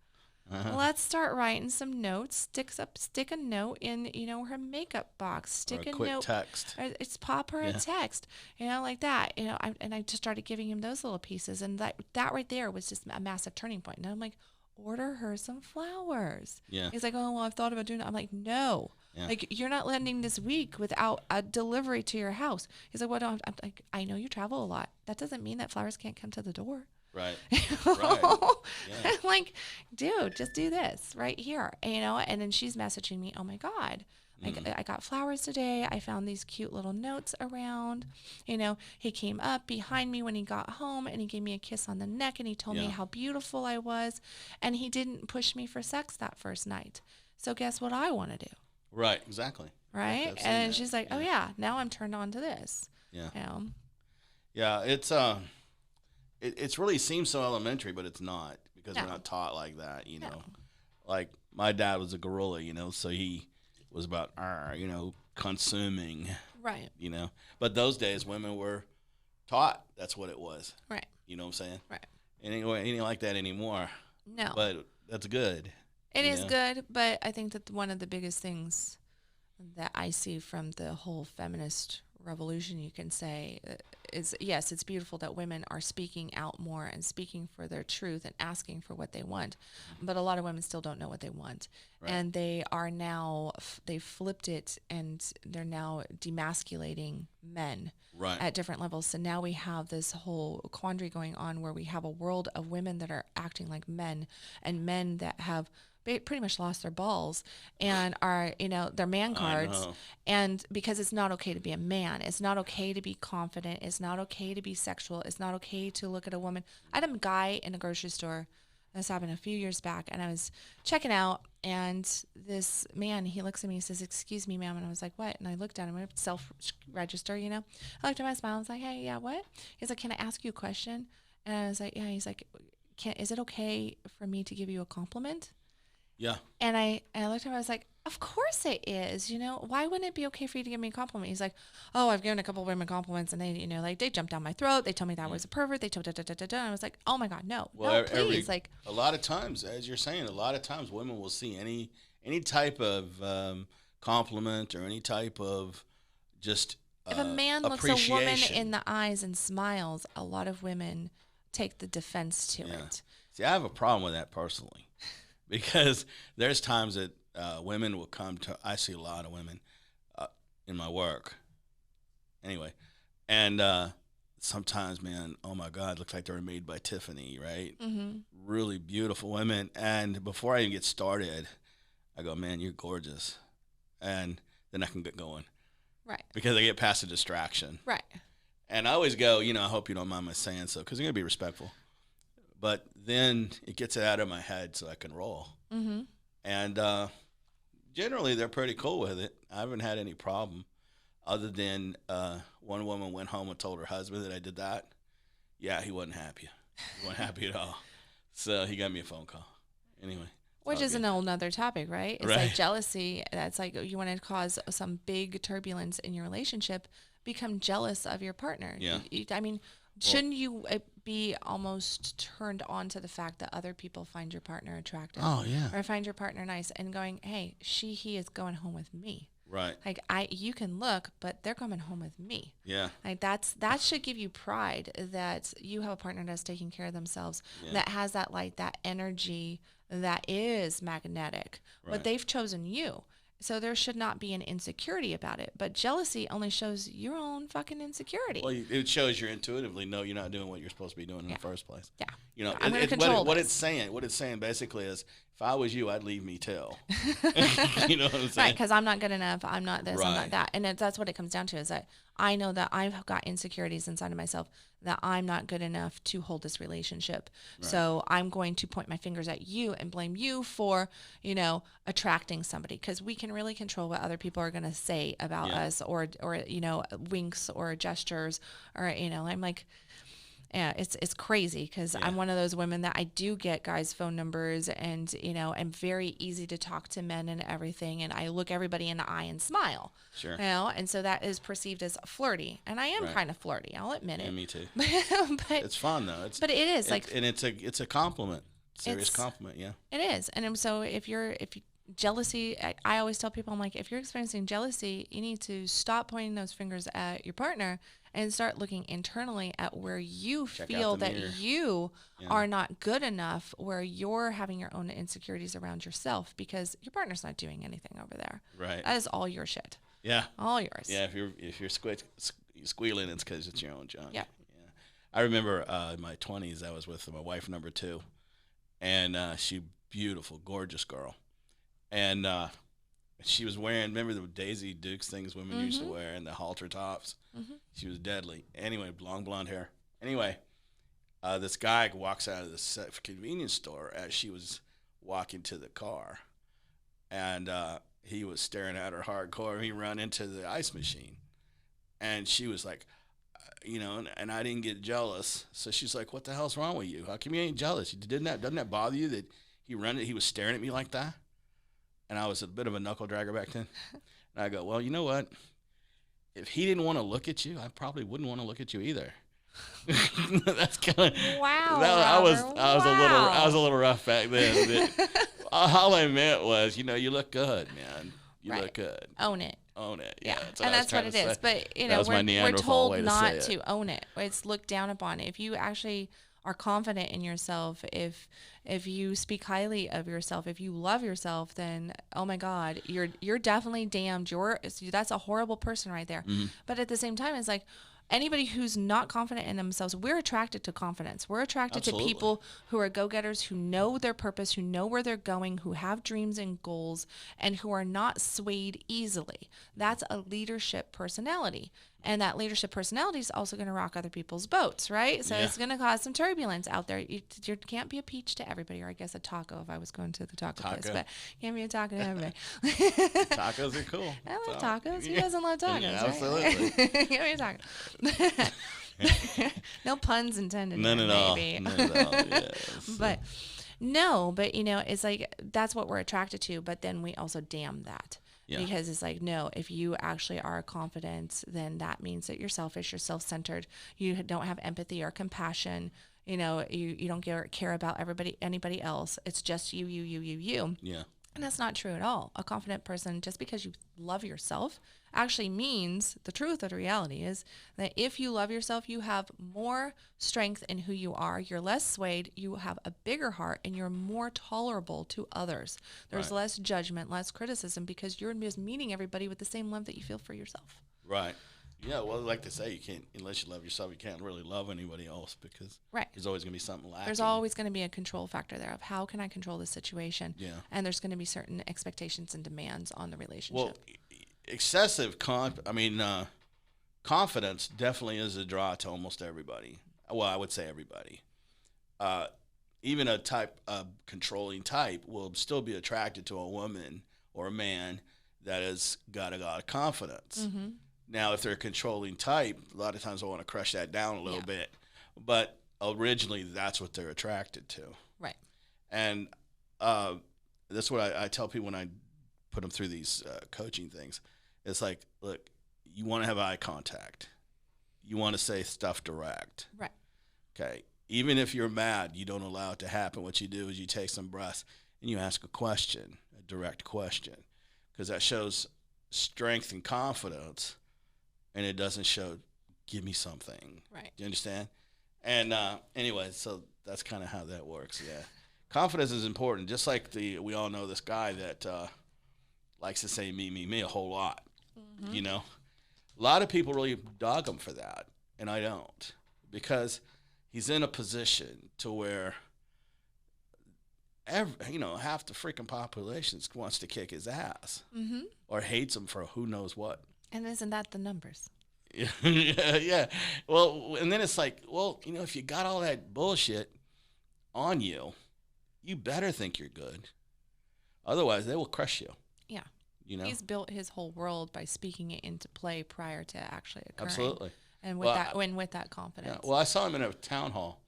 let's start writing some notes. Stick a note in, her makeup box. Stick or a quick note. Text. It's pop her a text, like that. I just started giving him those little pieces, and that right there was just a massive turning point. And I'm like, order her some flowers. Yeah. He's like, oh, well, I've thought about doing it. I'm like, no. Yeah. Like, you're not landing this week without a delivery to your house. He's like, well, I'm like, I know you travel a lot. That doesn't mean that flowers can't come to the door. Right. Right. Yeah. I'm like, dude, just do this right here. And then she's messaging me, oh my God, like, I got flowers today. I found these cute little notes around. He came up behind me when he got home, and he gave me a kiss on the neck, and he told me how beautiful I was. And he didn't push me for sex that first night. So guess what I want to do? Right. Exactly. Right. And she's like, oh yeah, now I'm turned on to this. Yeah. Yeah. It's really seems so elementary, but it's not, because we're not taught like that, No. Like, my dad was a gorilla, so he was about, consuming. Right. But those days women were taught that's what it was. Right. You know what I'm saying? Right. It ain't like that anymore. No. But that's good. It is good, but I think that one of the biggest things that I see from the whole feminist revolution, you can say, is yes, it's beautiful that women are speaking out more and speaking for their truth and asking for what they want. But a lot of women still don't know what they want. Right. And they are now, they've flipped it and they're now demasculating men at different levels. So now we have this whole quandary going on where we have a world of women that are acting like men and men that have pretty much lost their balls and are, their man cards. And because it's not okay to be a man, it's not okay to be confident, it's not okay to be sexual, it's not okay to look at a woman. I had a guy in a grocery store, this happened a few years back, and I was checking out, and this man, he looks at me, he says, "Excuse me, ma'am," and I was like, "What?" And I looked at him, self-register, I looked at my smile, I was like, "Hey, yeah, what?" He's like, "Can I ask you a question?" And I was like, "Yeah." He's like, "Is it okay for me to give you a compliment?" Yeah. And I looked at him, I was like, "Of course it is. Why wouldn't it be okay for you to give me a compliment?" He's like, "Oh, I've given a couple of women compliments and they, they jumped down my throat. They told me that I was a pervert. They told And I was like, "Oh my God, no, no, please." A lot of times, as you're saying, a lot of times women will see any type of compliment or any type of just if a man looks a woman in the eyes and smiles, a lot of women take the defense to it. See, I have a problem with that personally. Because there's times that women will come to, I see a lot of women in my work. Anyway, and sometimes, man, oh my God, looks like they were made by Tiffany, right? Mm-hmm. Really beautiful women. And before I even get started, I go, "Man, you're gorgeous." And then I can get going. Right. Because I get past the distraction. Right. And I always go, I hope you don't mind my saying so, because I'm going to be respectful. But then it gets it out of my head so I can roll. Mm-hmm. And generally, they're pretty cool with it. I haven't had any problem other than one woman went home and told her husband that I did that. Yeah, he wasn't happy. He wasn't happy at all. So he got me a phone call. Anyway. Which is a whole nother topic, right? It's like jealousy. That's like you want to cause some big turbulence in your relationship, become jealous of your partner. Yeah. Shouldn't you be almost turned on to the fact that other people find your partner attractive? Oh, yeah. Or find your partner nice and going, "Hey, he is going home with me." Right. Like you can look, but they're coming home with me. Yeah. Like that should give you pride that you have a partner that's taking care of themselves, that has that light, that energy that is magnetic. Right. But they've chosen you. So there should not be an insecurity about it. But jealousy only shows your own fucking insecurity. Well, it shows you intuitively know you're not doing what you're supposed to be doing in the first place. Yeah. I'm going to control what it's saying basically is, if I was you, I'd leave me too. You know what I'm saying? Right, because I'm not good enough. I'm not this, I'm not that. And that's what it comes down to, is that I know that I've got insecurities inside of myself, that I'm not good enough to hold this relationship. Right. So I'm going to point my fingers at you and blame you for, attracting somebody, because we can really control what other people are going to say about us, or winks or gestures, or, I'm like, yeah, it's crazy, because I'm one of those women that I do get guys' phone numbers, and I'm very easy to talk to men and everything, and I look everybody in the eye and smile. Sure. And so that is perceived as flirty, and I am kind of flirty. I'll admit it. Me too. but it's fun though. But it is and it's a compliment. Serious compliment. Yeah. It is, and so if jealousy, I always tell people, I'm like, if you're experiencing jealousy, you need to stop pointing those fingers at your partner and start looking internally at where you feel that you are not good enough, where you're having your own insecurities around yourself, because your partner's not doing anything over there. Right. That is all your shit. Yeah. All yours. Yeah. If you're squealing, it's because it's your own junk. Yeah. I remember in my 20s, I was with my wife number 2, and she beautiful, gorgeous girl. And she was wearing, remember the Daisy Dukes things women used to wear, and the halter tops? Mm-hmm. She was deadly. Anyway, long blonde hair. Anyway, this guy walks out of the convenience store as she was walking to the car, and he was staring at her hardcore. He ran into the ice machine, and she was like, and I didn't get jealous. So she's like, "What the hell's wrong with you? How come you ain't jealous? Doesn't that bother you that he was staring at me like that?" And I was a bit of a knuckle dragger back then. And I go, "Well, you know what? If he didn't want to look at you, I probably wouldn't want to look at you either." That's kind of wow. I was a little rough back then. All I meant was, you look good, man. You Right. look good. Own it. Own it. Yeah, That's and that's what it is. say. But That was my we're Neanderthal way told to say not it. to own it. It's looked down upon. If you actually are confident in yourself, if you speak highly of yourself, if you love yourself, then oh my God, you're definitely damned. That's a horrible person right there. Mm-hmm. But at the same time, it's like anybody who's not confident in themselves, we're attracted to confidence. We're attracted Absolutely. to people who are go-getters, who know their purpose, who know where they're going, who have dreams and goals, and who are not swayed easily. That's a leadership personality. And that leadership personality is also going to rock other people's boats, right? So it's going to cause some turbulence out there. You can't be a peach to everybody, or I guess a taco if I was going to the taco place, but you can't be a taco to everybody. Tacos are cool. I love tacos. Who doesn't love tacos? Yeah, right? absolutely. Give me a taco. No puns intended. None at all. Maybe. None at all. Yes. But no, but it's like that's what we're attracted to. But then we also damn that. Yeah. Because it's like, no, if you actually are confident, then that means that you're selfish, you're self-centered, you don't have empathy or compassion, you don't care about anybody else. It's just you. Yeah. And that's not true at all. A confident person, just because you love yourself, actually means the truth of the reality is that if you love yourself, you have more strength in who you are. You're less swayed. You have a bigger heart, and you're more tolerable to others. There's less judgment, less criticism, because you're just meeting everybody with the same love that you feel for yourself. Right. Yeah, well, like they say, you can't, unless you love yourself, you can't really love anybody else because there's always going to be something lacking. There's always going to be a control factor there of how can I control this situation? Yeah. And there's going to be certain expectations and demands on the relationship. Well, excessive confidence definitely is a draw to almost everybody. Well, I would say everybody. Even a controlling type will still be attracted to a woman or a man that has got a lot of confidence. Mm-hmm. Now, if they're a controlling type, a lot of times I want to crush that down a little bit. But originally, that's what they're attracted to. Right. And that's what I tell people when I put them through these coaching things. It's like, look, you want to have eye contact. You want to say stuff direct. Right. Okay. Even if you're mad, you don't allow it to happen. What you do is you take some breaths and you ask a question, a direct question, because that shows strength and confidence. And it doesn't show, give me something. Right. Do you understand? And anyway, so that's kind of how that works, yeah. Confidence is important. Just like we all know this guy that likes to say me a whole lot, A lot of people really dog him for that, and I don't. Because he's in a position to where, half the freaking population wants to kick his ass or hates him for who knows what. And isn't that the numbers? Yeah. Well, and then it's like, well, if you got all that bullshit on you, you better think you're good. Otherwise, they will crush you. Yeah. He's built his whole world by speaking it into play prior to actually occurring. Absolutely. And with that confidence. Yeah. Well, I saw him in a town hall,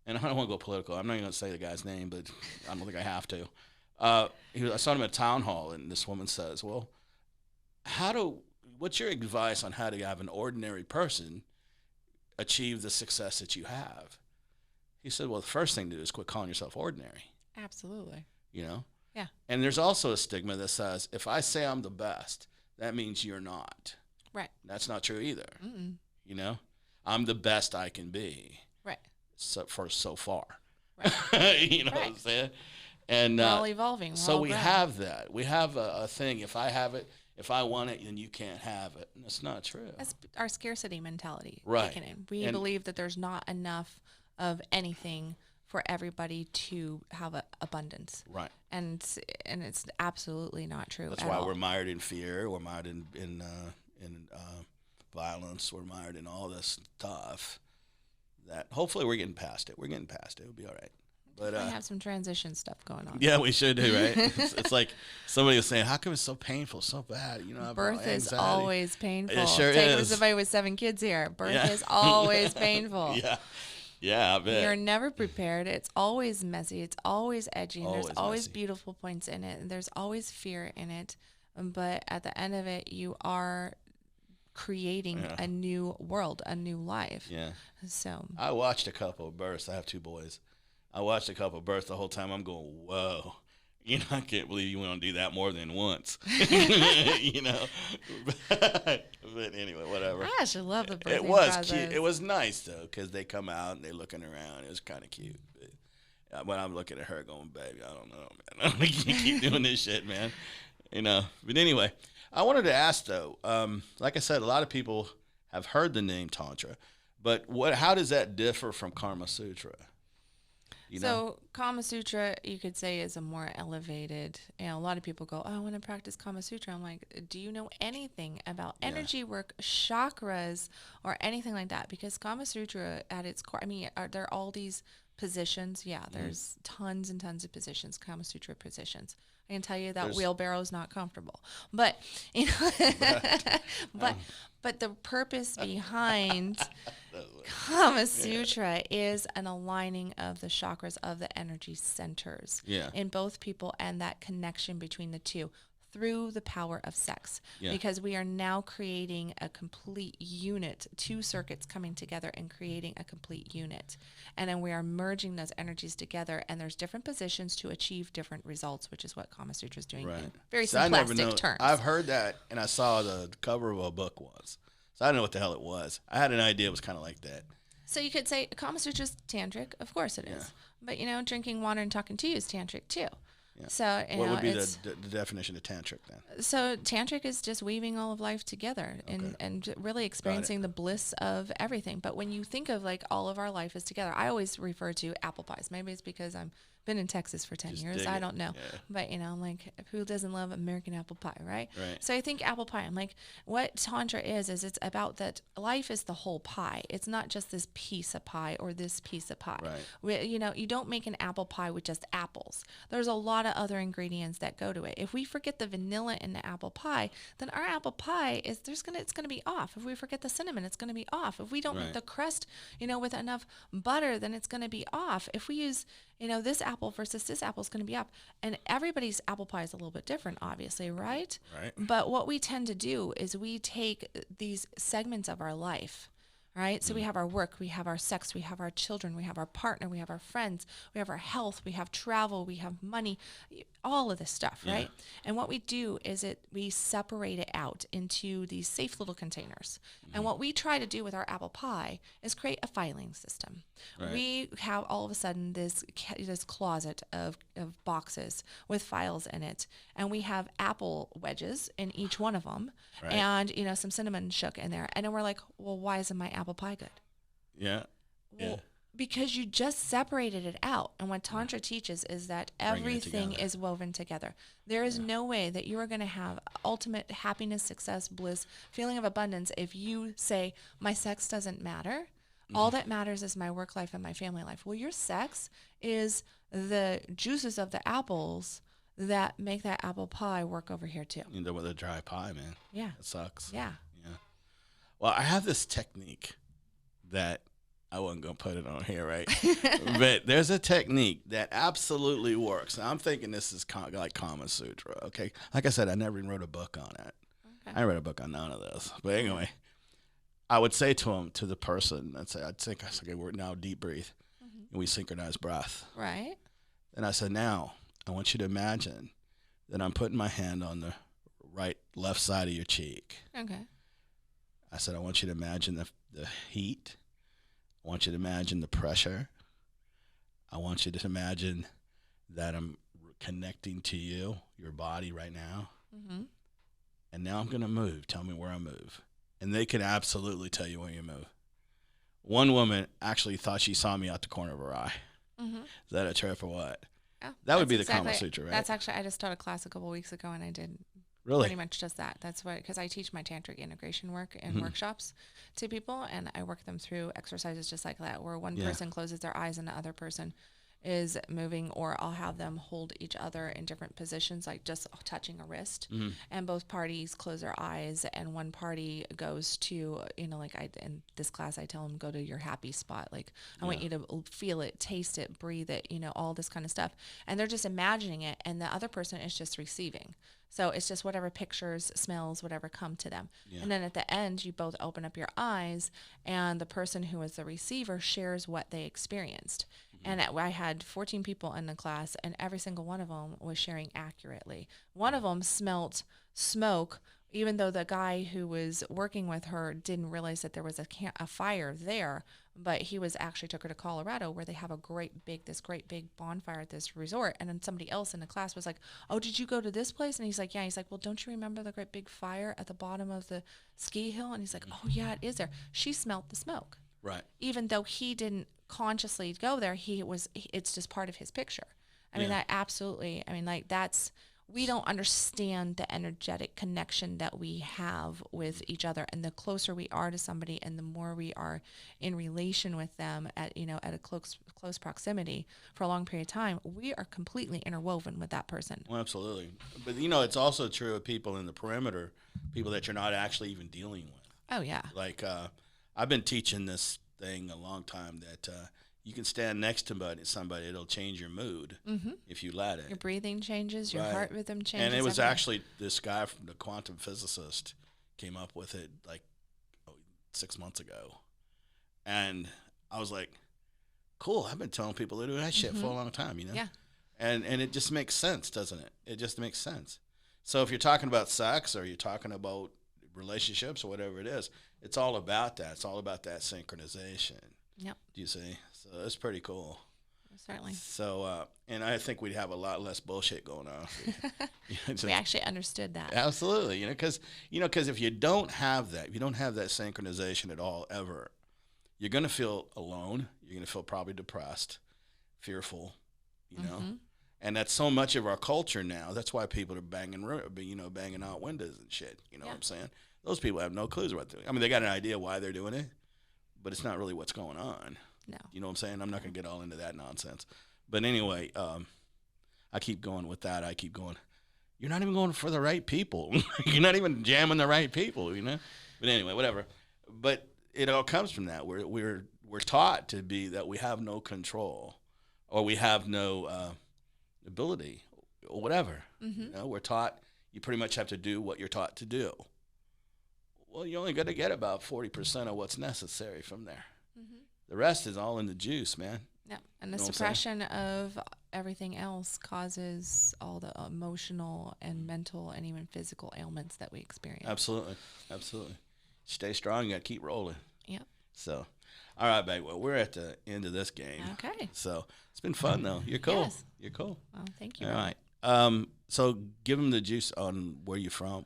and I don't want to go political. I'm not even going to say the guy's name, but I don't think I have to. I saw him at a town hall, and this woman says, well, what's your advice on how to have an ordinary person achieve the success that you have? He said, well, the first thing to do is quit calling yourself ordinary. Absolutely. Yeah. And there's also a stigma that says, if I say I'm the best, that means you're not. Right. That's not true either. Mm-mm. I'm the best I can be. Right. So far. Right. You know what I'm saying? And we're all evolving. So we have that. We have a thing. If I have it, if I want it, then you can't have it. And it's not true. That's our scarcity mentality. Right. We believe that there's not enough of anything for everybody to have abundance. Right. And it's absolutely not true. That's why we're mired in fear. We're mired in violence. We're mired in all this stuff. That hopefully we're getting past it. We're getting past it. It'll be all right. But we have some transition stuff going on. Yeah, we should do, right? it's like somebody was saying, how come it's so painful, so bad? Birth is always painful. It sure Take is. somebody with 7 kids here. Birth is always painful. Yeah, I bet. You're never prepared. It's always messy. It's always edgy. And there's always messy. beautiful points in it. And there's always fear in it. But at the end of it, you are creating a new world, a new life. Yeah. So I watched a couple of births. I have 2 boys. I watched a couple of births the whole time. I'm going, whoa. I can't believe you want to do that more than once. you know, but anyway, whatever. I actually love the birthing It was process. cute. It was nice though, because they come out and they're looking around. It was kind of cute. But when I'm looking at her, going, "Baby, I don't know, man. I can't keep doing this shit, man." But anyway, I wanted to ask though. Like I said, a lot of people have heard the name Tantra, but how does that differ from Kama Sutra? So Kama Sutra, you could say, is a more elevated. A lot of people go, "Oh, I want to practice Kama Sutra." I'm like, "Do you know anything about energy work, chakras, or anything like that?" Because Kama Sutra, at its core, there are all these positions. Yeah, there's tons and tons of positions, Kama Sutra positions. I can tell you that wheelbarrow is not comfortable, but but the purpose behind Kama Sutra is an aligning of the chakras of the energy centers in both people, and that connection between the two through the power of sex, because we are now creating a complete unit, two circuits coming together and creating a complete unit. And then we are merging those energies together, and there's different positions to achieve different results, which is what Kama Sutra is doing in very simplistic terms. I've heard that, and I saw the cover of a book once. So I don't know what the hell it was. I had an idea it was kind of like that. So you could say Kama Sutra is tantric. Of course it is. But, drinking water and talking to you is tantric too. Yeah. So, what would be the definition of tantric then? So tantric is just weaving all of life together and really experiencing the bliss of everything. But when you think of like all of our life is together, I always refer to apple pies. Maybe it's because I'm been in Texas for 10 years. I don't know. Yeah. But, I'm like, who doesn't love American apple pie, right? So I think apple pie, I'm like, what Tantra is it's about that life is the whole pie. It's not just this piece of pie or this piece of pie. You don't make an apple pie with just apples. There's a lot of other ingredients that go to it. If we forget the vanilla in the apple pie, then our apple pie it's going to be off. If we forget the cinnamon, it's going to be off. If we don't make the crust, with enough butter, then it's going to be off. If we use this apple versus this apple is going to be up. And everybody's apple pie is a little bit different, obviously, right? But what we tend to do is we take these segments of our life, right? So we have our work, we have our sex, we have our children, we have our partner, we have our friends, we have our health, we have travel, we have money, all of this stuff, right? And what we do is we separate it out into these safe little containers. And what we try to do with our apple pie is create a filing system. We have all of a sudden this closet of boxes with files in it, and we have apple wedges in each one of them, and some cinnamon shook in there, and then we're like, well, why isn't my apple pie good? Well, because you just separated it out. And what Tantra teaches is that everything is woven together. There is no way that you are going to have ultimate happiness, success, bliss, feeling of abundance if you say, my sex doesn't matter. All that matters is my work life and my family life. Well, your sex is the juices of the apples that make that apple pie work over here too. With a dry pie, man. Yeah. It sucks. Yeah. Well, I have this technique that I wasn't going to put it on here, right? But there's a technique that absolutely works. And I'm thinking this is like Kama Sutra, okay? Like I said, I never even wrote a book on it. I read a book on none of this. But anyway, I would say to the person, I say, okay, we're now deep breathe. And we synchronize breath. Right. And I said, now, I want you to imagine that I'm putting my hand on the left side of your cheek. Okay. I said, I want you to imagine the heat. I want you to imagine the pressure. I want you to imagine that I'm connecting to you, your body right now. And now I'm going to move. Tell me where I move. And they can absolutely tell you where you move. One woman actually thought she saw me out the corner of her eye. Is that a trip or what? Oh, that would be the Kama Sutra, right? That's actually, I just taught a class a couple weeks ago, and I did pretty much just that. That's what, because I teach my tantric integration work in workshops to people, and I work them through exercises just like that, where one person closes their eyes and the other person is moving, or I'll have them hold each other in different positions, like just touching a wrist, and both parties close their eyes, and one party goes to, like in this class, I tell them, go to your happy spot. Like, I want you to feel it, taste it, breathe it, all this kind of stuff. And they're just imagining it, and the other person is just receiving. So it's just whatever pictures, smells, whatever come to them. And then at the end, you both open up your eyes, and the person who is the receiver shares what they experienced. And I had 14 people in the class, and every single one of them was sharing accurately. One of them smelt smoke, even though the guy who was working with her didn't realize that there was a fire there. But he took her to Colorado, where they have this great big bonfire at this resort. And then somebody else in the class was like, "Oh, did you go to this place?" And he's like, "Yeah." He's like, "Well, don't you remember the great big fire at the bottom of the ski hill?" And he's like, "Oh yeah, it is there." She smelt the smoke. Right. Even though he didn't consciously go there, it's just part of his picture. I mean, that absolutely, I mean, like we don't understand the energetic connection that we have with each other. And the closer we are to somebody and the more we are in relation with them at a close proximity for a long period of time, we are completely interwoven with that person. Well, absolutely. But, it's also true of people in the perimeter, people that you're not actually even dealing with. Oh, yeah. Like, I've been teaching this thing a long time that you can stand next to somebody, it'll change your mood if you let it. Your breathing changes, your heart rhythm changes. And it was actually this guy from the quantum physicist came up with it like 6 months ago. And I was like, cool, I've been telling people to do that shit for a long time, Yeah. And it just makes sense, doesn't it? It just makes sense. So if you're talking about sex or you're talking about relationships or whatever it is, it's all about that. It's all about that synchronization. Yep. Do you see? So it's pretty cool. Certainly. So, and I think we'd have a lot less bullshit going on. We actually understood that. Absolutely. Because if you don't have that, if you don't have that synchronization at all, ever, you're going to feel alone. You're going to feel probably depressed, fearful, and that's so much of our culture now. That's why people are banging out windows and shit. You know what I'm saying? Those people have no clues what they're doing. I mean, they got an idea why they're doing it, but it's not really what's going on. No. You know what I'm saying? I'm not going to get all into that nonsense. But anyway, I keep going with that. I keep going. You're not even going for the right people. You're not even jamming the right people, But anyway, whatever. But it all comes from that. We're taught to be that we have no control or we have no ability or whatever. We're taught you pretty much have to do what you're taught to do. Well, you're only going to get about 40% of what's necessary from there. The rest is all in the juice, man. Yeah, and the suppression of everything else causes all the emotional and mental and even physical ailments that we experience. Absolutely. Stay strong. You got to keep rolling. Yeah. So, all right, babe. Well, we're at the end of this game. Okay. So it's been fun, though. You're cool. Yes. You're cool. Well, thank you. All right. So give them the juice on where you're from,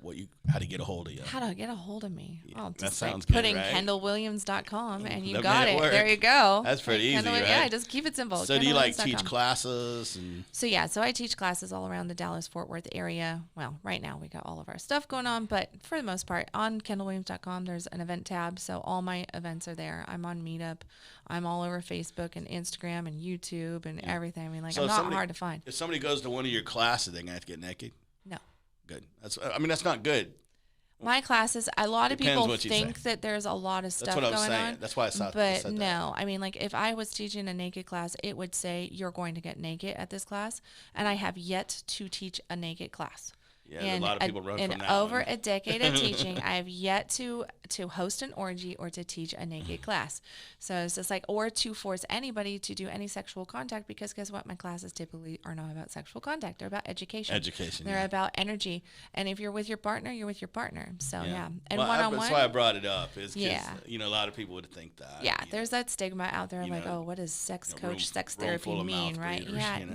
how to get a hold of you. How to get a hold of me? Yeah, well, that just sounds like putting good, right? KendalWilliams.com and you That got made it. it work. There you go. That's pretty easy, right? Yeah, just keep it simple. So do you like teach KendalWilliams.com. classes? So I teach classes all around the Dallas-Fort Worth area. Well, right now we got all of our stuff going on, but for the most part, on KendalWilliams.com, there's an event tab. So all my events are there. I'm on Meetup. I'm all over Facebook and Instagram and YouTube and everything. I mean, So I'm if not somebody- hard to find. If somebody goes to one of your classes, they're going to have to get naked? No. Good. That's not good. My classes, a lot of Depends people what you think say. that there's a lot of stuff That's what I'm going saying. on. That's why I said But that. no, I mean, like if I was teaching a naked class, it would say you're going to get naked at this class, and I have yet to teach a naked class. Yeah, a lot of people run from in that over one. a decade of teaching, I have yet to host an orgy or to teach a naked class. So it's just like, or to force anybody to do any sexual contact, because guess what? My classes typically are not about sexual contact. They're about education. They're about energy. And if you're with your partner, you're with your partner. So yeah. And one-on-one. That's why I brought it up. Is 'cause, Yeah. a lot of people would think that. Yeah, there's that stigma out there, like, know, oh, what does sex room- coach, sex room therapy full of mean, mouth right? breathers, Yeah,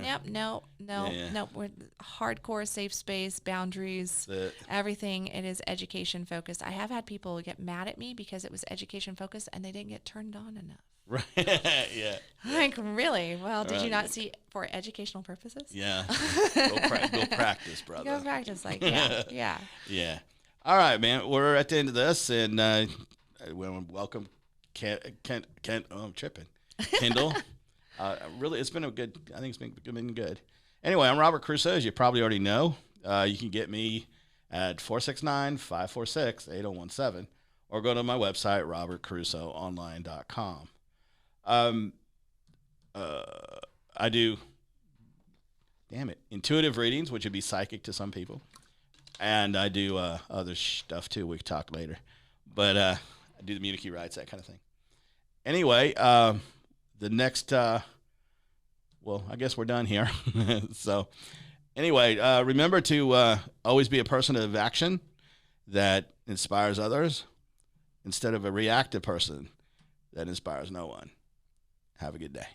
nope. We're hardcore safe space, boundaries, everything. It is education focused. I have had people get mad at me because it was education focused and they didn't get turned on enough. Right. Yeah. Like, really? Well, did you Right. not see for educational purposes? Yeah. Go practice, brother. Go practice. Like, yeah. Yeah. All right, man. We're at the end of this, and we want to welcome Kent. Oh, I'm tripping. Kendal. Really, it's been I think it's been good. Anyway, I'm Robert Crusoe, as you probably already know. You can get me at 469-546-8017, or go to my website, robertcrusoeonline.com. I do, intuitive readings, which would be psychic to some people. And I do other stuff too. We can talk later. But I do the Munich rights, that kind of thing. Anyway, the next well, I guess we're done here. So anyway, remember to always be a person of action that inspires others instead of a reactive person that inspires no one. Have a good day.